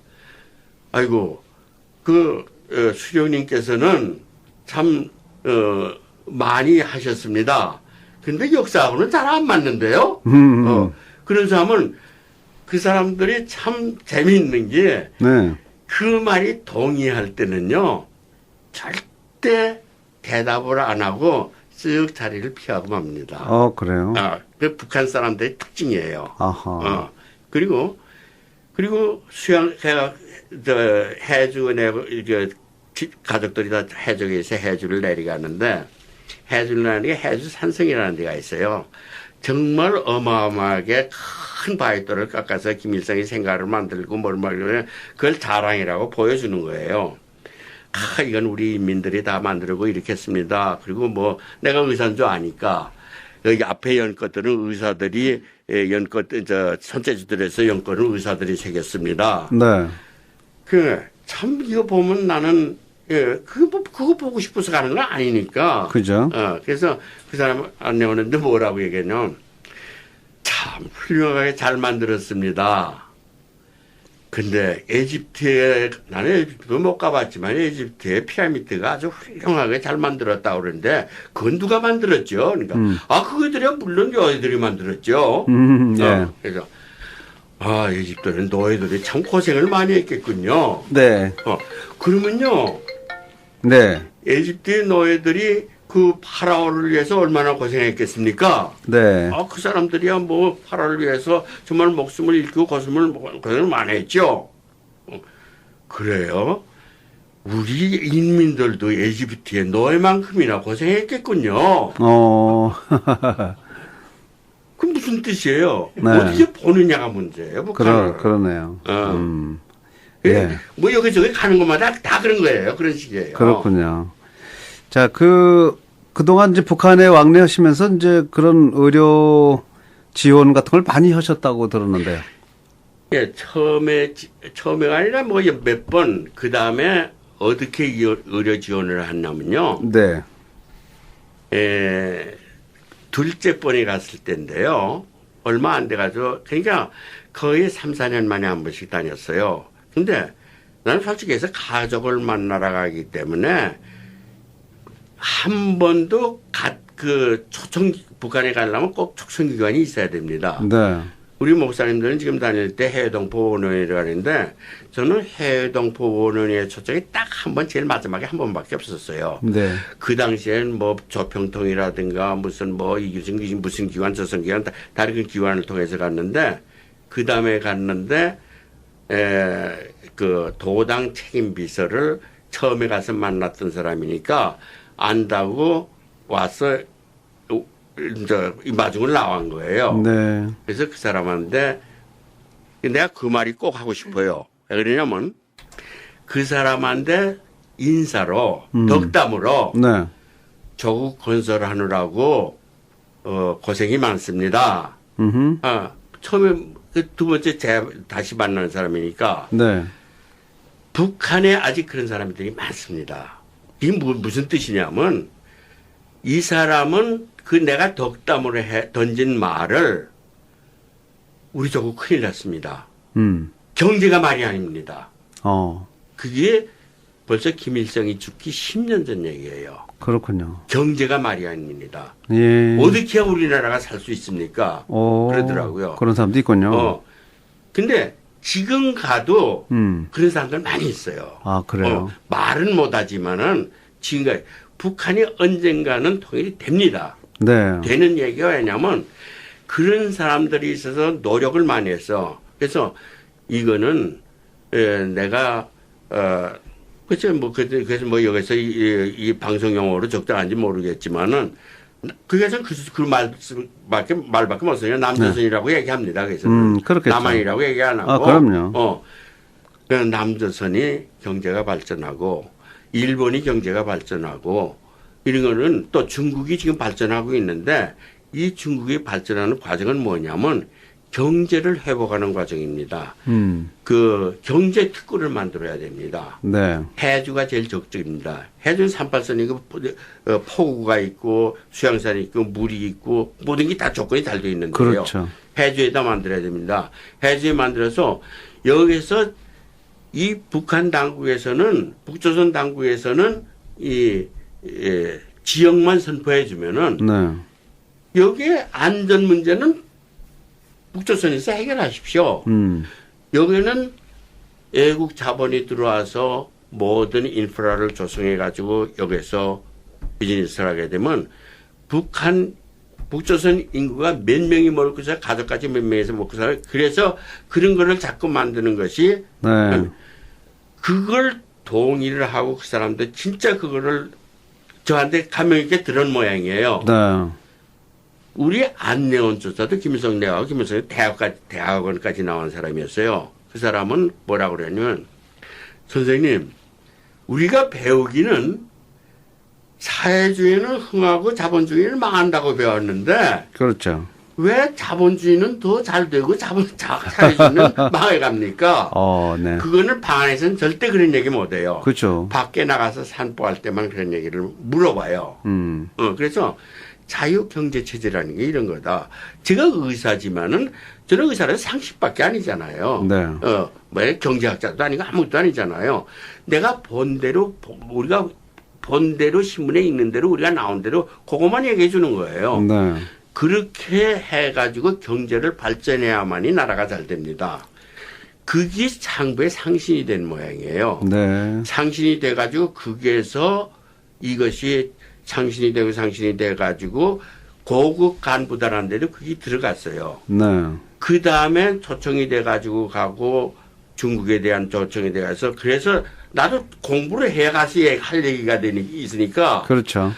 아이고 수령님께서는 참 많이 하셨습니다. 근데 역사하고는 잘 안 맞는데요. 그런 사람은 그 사람들이 참 재미있는 게 그 말이 동의할 때는요 절대 대답을 안 하고 쓱 자리를 피하고 맙니다. 그래요? 그 북한 사람들의 특징이에요. 아하. 그리고 해주 가족들이 다 해주에서 해주를 내려가는데 해주를 내리는 게 해주 산성이라는 데가 있어요. 정말 어마어마하게 큰 바위돌을 깎아서 김일성이 생가를 만들고 뭘 말하면 그걸 자랑이라고 보여주는 거예요. 이건 우리 인민들이 다 만들고 이렇게 했습니다. 그리고 뭐 내가 의사인 줄 아니까 여기 앞에 연꽃들은 의사들이 손재주들에서 연꽃을 의사들이 새겼습니다. 네. 참 이거 보면 나는 그거 보고 싶어서 가는 건 아니니까. 그죠. 그래서 그 사람 안내오는데 뭐라고 얘기했냐면 참 훌륭하게 잘 만들었습니다. 근데 나는 에집트도 못 가봤지만 에집트의 피라미드가 아주 훌륭하게 잘 만들었다고 그러는데 그건 누가 만들었죠? 그러니까 그거들이야 물론 여자들이 만들었죠. 네. 그래서 에집트는 노예들이 참 고생을 많이 했겠군요. 네. 그러면요. 네. 에집트의 노예들이 그 파라오를 위해서 얼마나 고생했겠습니까? 네. 그 사람들이야 뭐 파라오를 위해서 정말 목숨을 잃고 고생을 많이 했죠. 그래요. 우리 인민들도 에집트의 노예만큼이나 고생했겠군요. 그럼 무슨 뜻이에요? 네. 어디서 보느냐가 문제예요. 북한을. 그러네요. 예. 뭐 여기저기 가는 것마다 다 그런 거예요. 그런 식이에요. 그렇군요. 자, 그동안 이제 북한에 왕래하시면서 이제 그런 의료 지원 같은 걸 많이 하셨다고 들었는데요. 예, 처음에가 아니라 뭐 몇 번, 그 다음에 어떻게 의료 지원을 했냐면요. 네. 둘째 번에 갔을 때인데요. 얼마 안 돼가지고, 그러니까 거의 3, 4년 만에 한 번씩 다녔어요. 근데 나는 솔직히 해서 가족을 만나러 가기 때문에 한 번도 북한에 가려면 꼭 초청기관이 있어야 됩니다. 네. 우리 목사님들은 지금 다닐 때 해외동포원원회를 가는데 저는 해외동포원원회 초청이 딱 한 번 제일 마지막에 한 번밖에 없었어요. 네. 그 당시엔 뭐 조평통이라든가 무슨 무슨 기관 조선기관 다른 기관을 통해서 갔는데 그 다음에 갔는데 그 도당 책임 비서를 처음에 가서 만났던 사람이니까 안다고 와서 이제 마중을 나온 거예요. 네. 그래서 그 사람한테 내가 그 말이 꼭 하고 싶어요. 왜 그러냐면 그 사람한테 인사로 덕담으로 네. 조국 건설하느라고 고생이 많습니다. 처음에 두 번째 다시 만나는 사람이니까 네. 북한에 아직 그런 사람들이 많습니다. 이게 무슨 뜻이냐면 이 사람은 내가 덕담으로 던진 말을 우리 조국 큰일 났습니다. 경제가 말이 아닙니다. 그게 벌써 김일성이 죽기 10년 전 얘기예요. 그렇군요. 경제가 말이 아닙니다. 예. 어떻게 해야 우리나라가 살 수 있습니까? 그러더라고요. 그런 사람도 있군요. 근데 지금 가도 그런 사람들 많이 있어요. 그래요? 말은 못하지만은 지금 북한이 언젠가는 통일이 됩니다. 네. 되는 얘기가 왜냐면 그런 사람들이 있어서 노력을 많이 했어. 그래서 이거는 내가 그래서 뭐 여기서 이 방송 용어로 적당한지 모르겠지만은 그래서 그 말밖에 못 써요. 남조선이라고 얘기합니다. 그래서 그렇겠죠. 남한이라고 얘기 안 하고. 그럼요. 남조선이 경제가 발전하고 일본이 경제가 발전하고 이런 거는 또 중국이 지금 발전하고 있는데 이 중국이 발전하는 과정은 뭐냐면 경제를 회복하는 과정입니다. 그 경제 특구를 만들어야 됩니다. 네. 해주가 제일 적적입니다. 해주는 38선이고 폭우가 있고 수양산이 있고 물이 있고 모든 게 다 조건이 잘 되어 있는데요. 그렇죠. 해주에다 만들어야 됩니다. 해주에 만들어서 여기서 이 북한 당국에서는 북조선 당국에서는 이 지역만 선포해 주면은 네. 여기에 안전 문제는 북조선에서 해결하십시오. 여기는 외국 자본이 들어와서 모든 인프라를 조성해 가지고 여기서 비즈니스를 하게 되면 북조선 인구가 몇 명이 먹고 서 가족까지 몇 명에서 먹고 살아요. 그래서 그런 거를 자꾸 만드는 것이 네. 그걸 동의를 하고 그 사람들 진짜 그거를 저한테 감명 있게 들은 모양이에요. 네. 우리 안내원 조사도 김일성 내하고 김일성이 대학원까지 나온 사람이었어요. 그 사람은 뭐라고 그러냐면 선생님 우리가 배우기는 사회주의는 흥하고 자본주의는 망한다고 배웠는데 그렇죠. 왜 자본주의는 더 잘 되고 사회주의는 망해갑니까? 네. 그거는 방 안에서는 절대 그런 얘기 못해요. 그렇죠. 밖에 나가서 산보할 때만 그런 얘기를 물어봐요. 그래서 자유 경제 체제라는 게 이런 거다. 제가 의사지만은 저는 의사는 상식밖에 아니잖아요. 네. 뭐 경제학자도 아니고 아무것도 아니잖아요. 내가 우리가 본 대로 신문에 읽는 대로 우리가 나온 대로 그것만 얘기해 주는 거예요. 네. 그렇게 해가지고 경제를 발전해야만이 나라가 잘 됩니다. 그게 장부의 상신이 된 모양이에요. 네. 상신이 돼가지고 거기에서 이것이 상신이 되고 상신이 돼가지고 고급 간부단한데도 그게 들어갔어요. 네. 그 다음에 초청이 돼가지고 가고 중국에 대한 초청이 돼가서 그래서 나도 공부를 해가서 할 얘기가 있으니까. 그렇죠.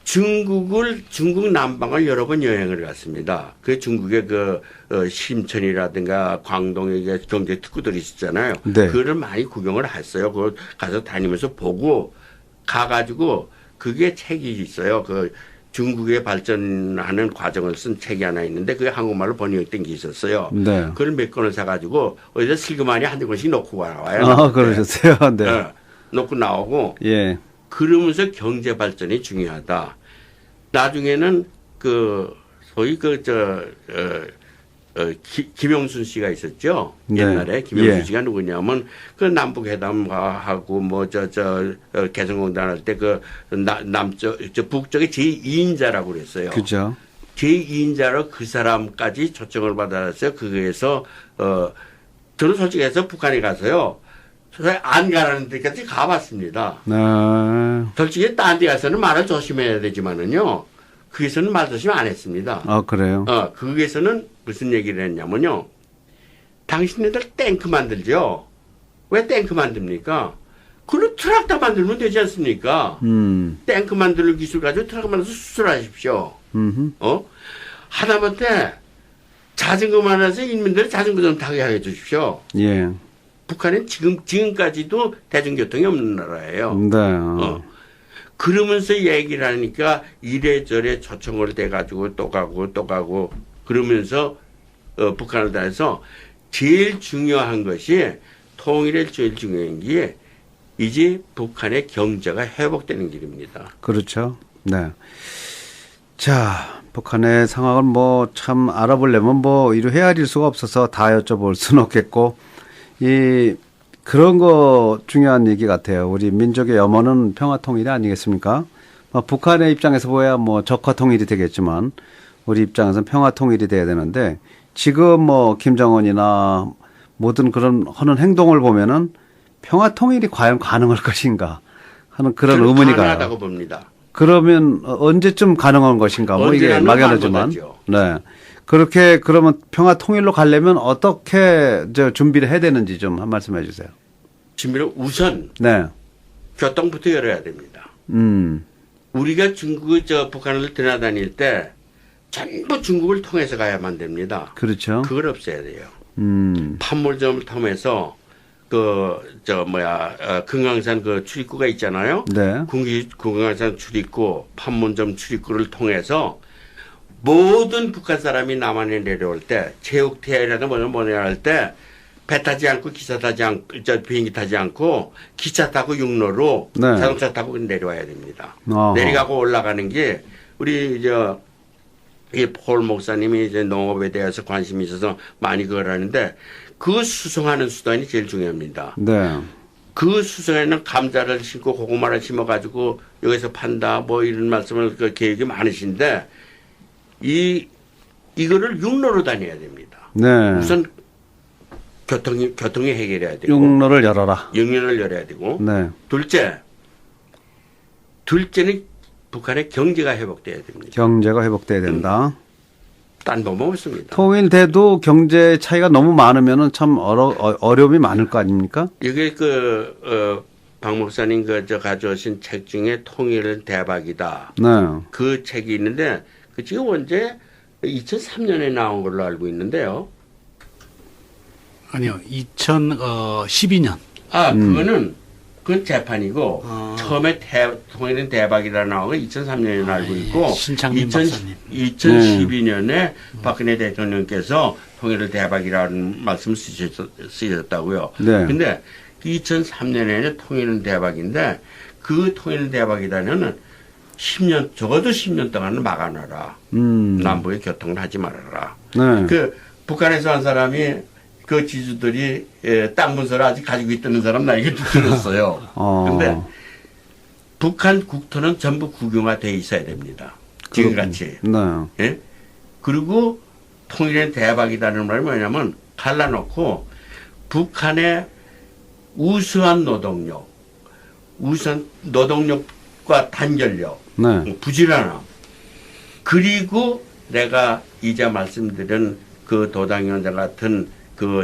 중국 남방을 여러 번 여행을 갔습니다. 그 중국의 심천이라든가 광동에 경제 특구들이 있었잖아요. 네. 그거를 많이 구경을 했어요. 그걸 가서 다니면서 보고 가가지고 그게 책이 있어요. 그 중국의 발전하는 과정을 쓴 책이 하나 있는데 그게 한국말로 번역된 게 있었어요. 네. 그걸 몇 권을 사가지고 어디다 슬그머니 한두 권씩 놓고 나와요. 아, 그러셨어요. 네. 놓고 나오고. 예. 그러면서 경제 발전이 중요하다. 나중에는 소위 김영순 씨가 있었죠. 네. 옛날에 김영순 예. 씨가 누구냐면 그 남북회담하고 개성공단 할 때 북쪽의 제2인자라고 그랬어요. 그죠. 제2인자로 그 사람까지 초청을 받았어요. 그거에서 저는 솔직히 해서 북한에 가서요. 안 가라는 데까지 가봤습니다. 네. 솔직히 딴 데 가서는 말을 조심해야 되지만은요. 거기서는 말 조심 안 했습니다. 아, 그래요? 거기에서는 무슨 얘기를 했냐면요. 당신네들 탱크 만들죠? 왜 탱크 만듭니까? 그걸로 트럭다 만들면 되지 않습니까? 탱크 만들 기술 가지고 트럭 만들어서 수출하십시오. 하다못해 자전거 만들어서 인민들이 자전거 좀 타게 해 주십시오. 예. 북한은 지금까지도 대중교통이 없는 나라예요. 네. 그러면서 얘기를 하니까 이래저래 초청을 돼가지고 또 가고 그러면서 북한을 다해서 제일 중요한 것이 통일의 제일 중요한 게 이제 북한의 경제가 회복되는 길입니다. 그렇죠. 네. 자, 북한의 상황을 참 알아보려면 이루 헤아릴 수가 없어서 다 여쭤볼 수는 없겠고, 그런 거 중요한 얘기 같아요. 우리 민족의 염원은 평화 통일이 아니겠습니까? 북한의 입장에서 보야 적화 통일이 되겠지만, 우리 입장에서는 평화 통일이 돼야 되는데, 지금 김정은이나 모든 그런 하는 행동을 보면은 평화 통일이 과연 가능할 것인가 하는 그런 의문이 가요. 가능하다고 봅니다. 그러면 언제쯤 가능한 것인가? 이게 막연하지만. 네. 그렇게 그러면 평화 통일로 가려면 어떻게 준비를 해야 되는지 좀 한 말씀 해주세요. 준비를 우선 네. 교통부터 열어야 됩니다. 우리가 북한을 드나다닐 때 전부 중국을 통해서 가야만 됩니다. 그렇죠. 그걸 없애야 돼요. 판물점을 통해서 금강산 출입구가 있잖아요. 네. 금강산 출입구, 판문점 출입구를 통해서 모든 북한 사람이 남한에 내려올 때, 체육대회라든 뭐냐 할 때, 배 타지 않고, 기차 타지 않고, 비행기 타지 않고, 기차 타고 육로로 네. 자동차 타고 내려와야 됩니다. 어허. 내려가고 올라가는 게, 우리, 이 폴 목사님이 이제 농업에 대해서 관심이 있어서 많이 그걸 하는데, 그 수송하는 수단이 제일 중요합니다. 네. 그 수송에는 감자를 심고 고구마를 심어가지고 여기서 판다, 이런 말씀을 계획이 많으신데, 이거를 육로로 다녀야 됩니다. 네. 우선 교통이 해결해야 되고. 육로를 열어라. 육로를 열어야 되고. 네. 둘째는 북한의 경제가 회복돼야 됩니다. 경제가 회복돼야 된다. 딴 방법 없습니다. 통일돼도 경제 차이가 너무 많으면은 참 어려움이 많을 거 아닙니까? 이게 박 목사님 가져오신 책 중에 통일은 대박이다. 네. 그 책이 있는데 그 지금 언제 2003년에 나온 걸로 알고 있는데요. 아니요, 2012년. 그거는 그 재판이고 처음에 통일은 대박이라 나온 건 2003년에 알고 있고 신창민 박사님. 2012년에 박근혜 대통령께서 통일은 대박이라는 말씀을 쓰셨다고요. 네. 근데 2003년에는 통일은 대박인데 그 통일은 대박이라는 적어도 10년 동안은 막아놔라. 남북의 교통을 하지 말아라. 네. 그 북한에서 한 사람이 그 지주들이 땅 문서를 아직 가지고 있다는 사람 나에게 들었어요. 근데 북한 국토는 전부 국유화돼 있어야 됩니다. 지금같이. 네. 예? 그리고 통일은 대박이라는 말이 뭐냐면 갈라놓고 북한의 우수한 노동력과 단결력, 네. 부지런함, 그리고 내가 이제 말씀드린 그 도당위원장 같은 그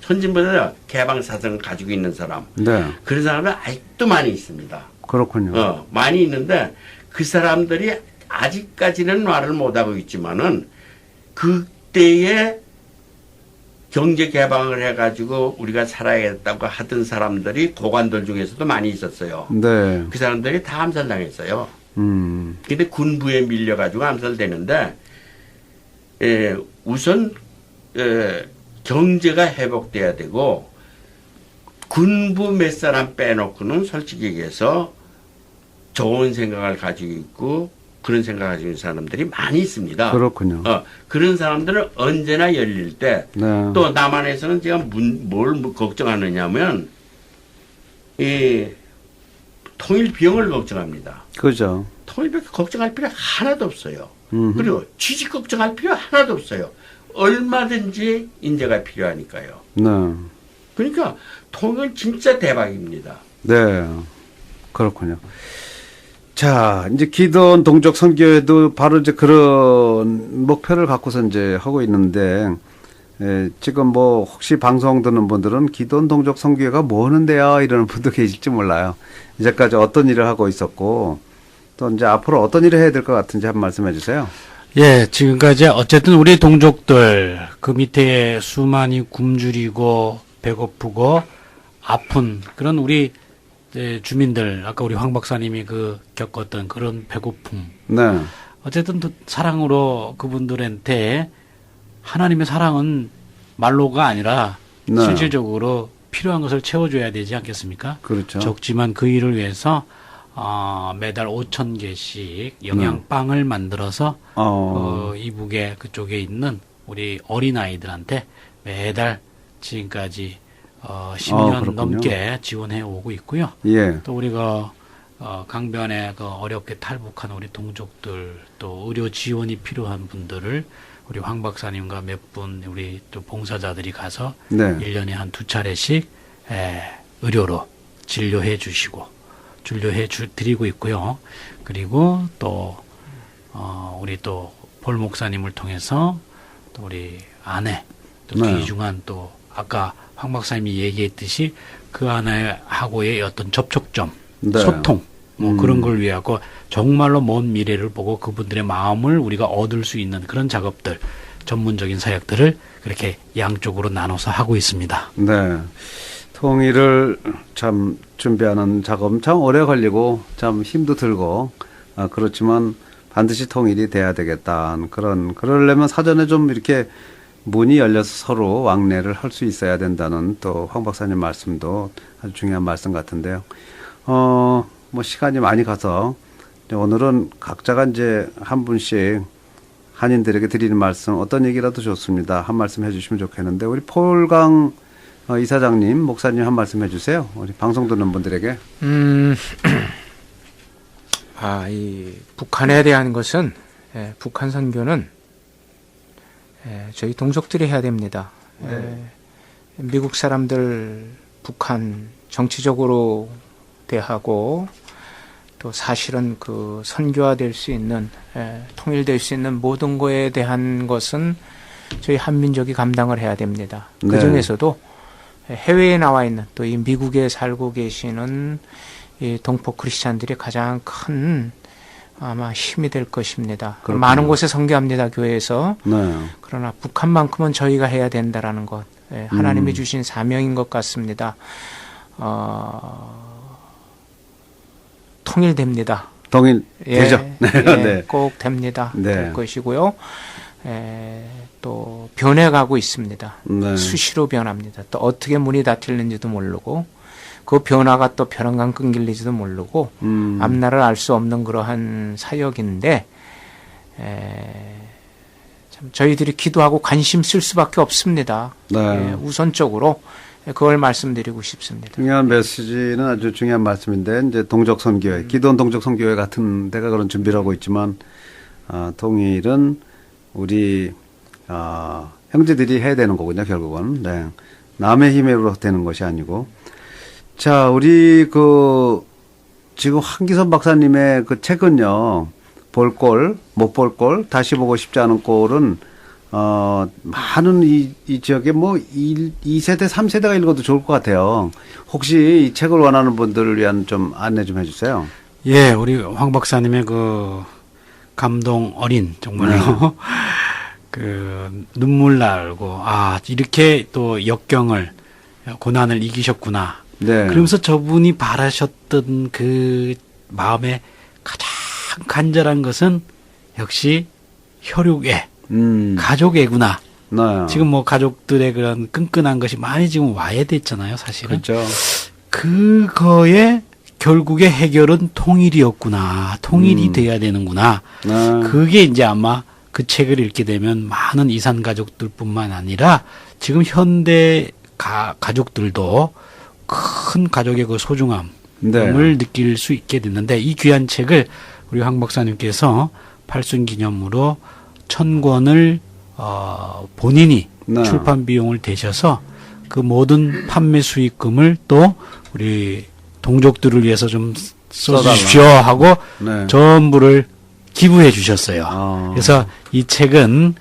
선진보다 개방사상을 가지고 있는 사람, 네. 그런 사람은 아직도 많이 있습니다. 그렇군요. 많이 있는데 그 사람들이 아직까지는 말을 못하고 있지만은 그때에 경제 개방을 해가지고 우리가 살아야겠다고 하던 사람들이 고관들 중에서도 많이 있었어요. 네. 그 사람들이 다 암살당했어요. 근데 군부에 밀려가지고 암살되는데, 우선, 경제가 회복돼야 되고, 군부 몇 사람 빼놓고는 솔직히 얘기해서 좋은 생각을 가지고 있고, 그런 생각을 가지고 있는 사람들이 많이 있습니다. 그렇군요. 그런 사람들은 언제나 열릴 때, 네. 또 남한에서는 제가 뭘 걱정하느냐면, 통일 비용을 걱정합니다. 그죠. 통일 비용 걱정할 필요 하나도 없어요. 그리고 취직 걱정할 필요 하나도 없어요. 얼마든지 인재가 필요하니까요. 네. 그러니까 통일 진짜 대박입니다. 네. 그렇군요. 자, 이제 기도원 동족 선교회도 바로 이제 그런 목표를 갖고서 이제 하고 있는데, 지금 뭐 혹시 방송 듣는 분들은 기도원 동족 선교회가 뭐 하는데요? 이러는 분도 계실지 몰라요. 이제까지 어떤 일을 하고 있었고, 또 이제 앞으로 어떤 일을 해야 될 것 같은지 한번 말씀해 주세요. 예, 지금까지 어쨌든 우리 동족들 그 밑에 수많이 굶주리고 배고프고 아픈 그런 우리 주민들, 아까 우리 황 박사님이 겪었던 그런 배고픔. 네. 어쨌든 또 사랑으로 그분들한테 하나님의 사랑은 말로가 아니라 네. 실질적으로 필요한 것을 채워줘야 되지 않겠습니까? 그렇죠. 적지만 그 일을 위해서 매달 5,000개씩 영양빵을 만들어서 이북에 그쪽에 있는 우리 어린아이들한테 매달 지금까지 10년 넘게 지원해 오고 있고요. 예. 또 우리가 강변에 어렵게 탈북한 우리 동족들, 또 의료 지원이 필요한 분들을 우리 황 박사님과 몇 분 우리 또 봉사자들이 가서 네. 1년에 한 2차례씩 의료로 진료해 드리고 있고요. 그리고 또 우리 또 볼 목사님을 통해서 또 우리 아내, 또 네. 귀중한 또 아까 황 박사님이 얘기했듯이 그 아내하고의 어떤 접촉점, 네. 소통, 뭐 그런 걸 위하고 정말로 먼 미래를 보고 그분들의 마음을 우리가 얻을 수 있는 그런 작업들, 전문적인 사역들을 그렇게 양쪽으로 나눠서 하고 있습니다. 네. 통일을 참 준비하는 작업은 참 오래 걸리고 참 힘도 들고 그렇지만 반드시 통일이 돼야 되겠다. 그러려면 사전에 좀 이렇게 문이 열려서 서로 왕래를 할 수 있어야 된다는 또 황 박사님 말씀도 아주 중요한 말씀 같은데요. 뭐 시간이 많이 가서 오늘은 각자가 이제 한 분씩 한인들에게 드리는 말씀 어떤 얘기라도 좋습니다. 한 말씀 해주시면 좋겠는데 우리 폴강 이사장님, 목사님 한 말씀 해주세요. 우리 방송 듣는 분들에게. 이 북한에 대한 것은 북한 선교는 저희 동족들이 해야 됩니다. 미국 사람들 북한 정치적으로 대하고 또 사실은 그 선교화될 수 있는 통일될 수 있는 모든 거에 대한 것은 저희 한민족이 감당을 해야 됩니다. 네. 그 중에서도 해외에 나와 있는 또 이 미국에 살고 계시는 이 동포 크리스찬들이 가장 큰 아마 힘이 될 것입니다. 그렇군요. 많은 곳에 선교합니다, 교회에서. 네. 그러나 북한만큼은 저희가 해야 된다라는 것, 하나님이 주신 사명인 것 같습니다. 통일됩니다. 동일 되죠. 네. 꼭 됩니다. 네. 될 것이고요. 또 변해가고 있습니다. 네. 수시로 변합니다. 또 어떻게 문이 닫힐는지도 모르고 그 변화가 또 벼랑간 끈길리지도 모르고 앞날을 알 수 없는 그러한 사역인데 참 저희들이 기도하고 관심 쓸 수밖에 없습니다. 네. 우선적으로 그걸 말씀드리고 싶습니다. 중요한 메시지는 아주 중요한 말씀인데 이제 동족선교회, 기도원 동족선교회 같은 데가 그런 준비를 하고 있지만 통일은 우리 형제들이 해야 되는 거군요. 결국은 네. 남의 힘으로 되는 것이 아니고 자 우리 지금 황기선 박사님의 그 책은요. 볼 꼴, 못 볼 꼴, 다시 보고 싶지 않은 꼴은 많은 이 지역에 뭐 2세대, 3세대가 읽어도 좋을 것 같아요. 혹시 이 책을 원하는 분들을 위한 좀 안내 좀 해주세요. 예, 우리 황 박사님의 그 감동 어린 정말로 그 눈물 나고 이렇게 또 역경을 고난을 이기셨구나. 네. 그러면서 저분이 바라셨던 그 마음에 가장 간절한 것은 역시 혈육애, 가족애구나. 네. 지금 뭐 가족들의 그런 끈끈한 것이 많이 지금 와해됐잖아요, 사실은. 그렇죠. 그거의 결국의 해결은 통일이었구나. 통일이 돼야 되는구나. 그게 이제 아마 그 책을 읽게 되면 많은 이산 가족들뿐만 아니라 지금 현대 가족들도 큰 가족의 그 소중함을 느낄 수 있게 됐는데 이 귀한 책을 우리 황 박사님께서 8순 기념으로 1000권을 본인이 출판 비용을 대셔서 그 모든 판매 수익금을 또 우리 동족들을 위해서 좀 써주십시오 하고 전부를 기부해 주셨어요. 그래서 이 책은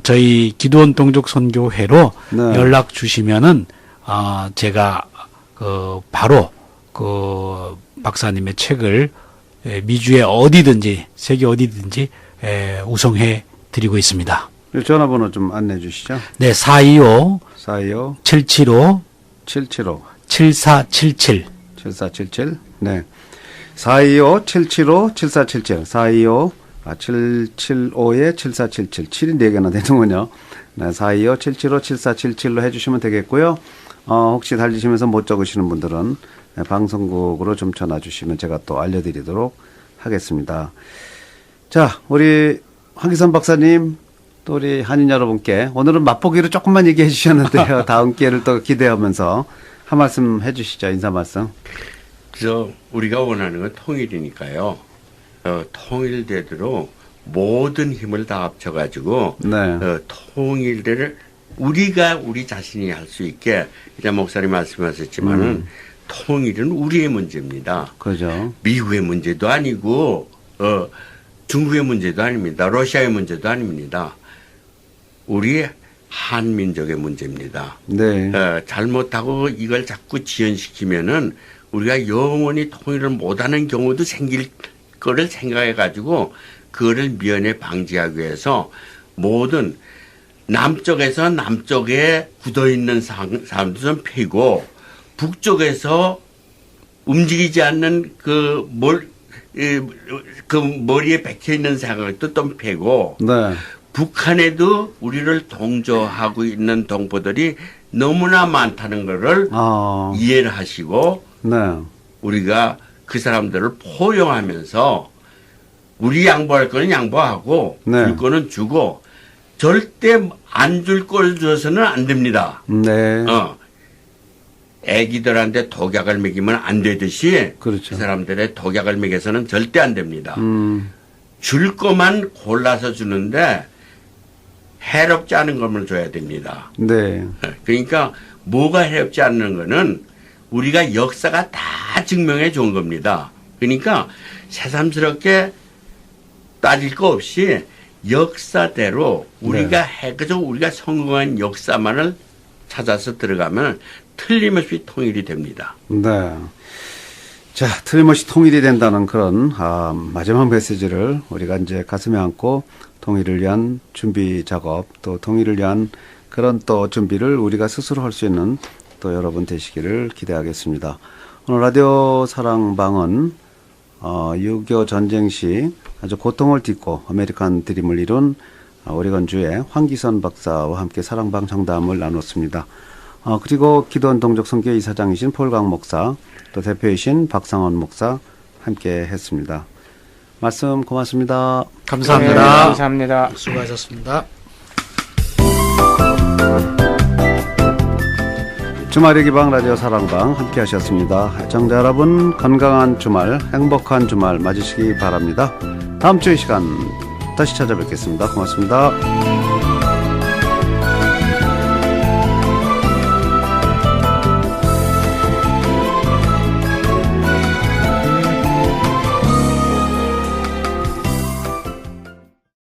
저희 기도원 동족선교회로 연락 주시면은 제가 바로 그 박사님의 책을 미주에 어디든지 세계 어디든지 우송해 드리고 있습니다. 전화번호 좀 안내해 주시죠. 네, 425 775 7477 7477 네. 425-775-7477 775에 7477 7이 4개나 되는군요. 네, 425-775-7477로 해주시면 되겠고요. 혹시 달리시면서 못 적으시는 분들은 방송국으로 좀 전화 주시면 제가 또 알려드리도록 하겠습니다. 자, 우리 황기선 박사님, 또 우리 한인 여러분께 오늘은 맛보기로 조금만 얘기해 주셨는데요. 다음 기회를 또 기대하면서 한 말씀 해 주시죠. 인사 말씀. 그래서 우리가 원하는 건 통일이니까요. 통일되도록 모든 힘을 다 합쳐가지고 통일을 우리가 우리 자신이 할 수 있게 이제 목사님 말씀하셨지만은 통일은 우리의 문제입니다. 그죠. 미국의 문제도 아니고 중국의 문제도 아닙니다. 러시아의 문제도 아닙니다. 우리 한민족의 문제입니다. 네. 잘못하고 이걸 자꾸 지연시키면은 우리가 영원히 통일을 못하는 경우도 생길 거를 생각해가지고 그거를 미연에 방지하기 위해서 모든 남쪽에서 남쪽에 굳어있는 사람도 좀 패고 북쪽에서 움직이지 않는 그 머리에 박혀있는 생각도 좀 패고 북한에도 우리를 동조하고 있는 동포들이 너무나 많다는 것을 이해를 하시고 우리가 그 사람들을 포용하면서 우리 양보할 거는 양보하고 줄 거는 주고 절대 안 줄 걸 줘서는 안 됩니다. 애기들한테 독약을 먹이면 안 되듯이 그 사람들의 독약을 먹여서는 절대 안 됩니다. 줄 것만 골라서 주는데 해롭지 않은 것만 줘야 됩니다. 그러니까 뭐가 해롭지 않는 거는 우리가 역사가 다 증명해 준 겁니다. 그러니까 새삼스럽게 따질 거 없이 역사대로 우리가 그저 우리가 성공한 역사만을 찾아서 들어가면 틀림없이 통일이 됩니다. 네. 자, 틀림없이 통일이 된다는 그런 마지막 메시지를 우리가 이제 가슴에 안고 통일을 위한 준비 작업, 또 통일을 위한 그런 또 준비를 우리가 스스로 할 수 있는 또 여러분 되시기를 기대하겠습니다. 오늘 라디오 사랑방은 6.25 전쟁 시 아주 고통을 딛고 아메리칸 드림을 이룬 오레곤주의 황기선 박사와 함께 사랑방 정담을 나눴습니다. 그리고 기도원 동족선교회 이사장이신 폴강 목사, 또 대표이신 박상원 목사 함께 했습니다. 말씀 고맙습니다. 감사합니다. 네, 감사합니다. 수고하셨습니다. 주말의 기방 라디오 사랑방 함께 하셨습니다. 시청자 여러분 건강한 주말, 행복한 주말 맞으시기 바랍니다. 다음 주 이 시간 다시 찾아뵙겠습니다. 고맙습니다.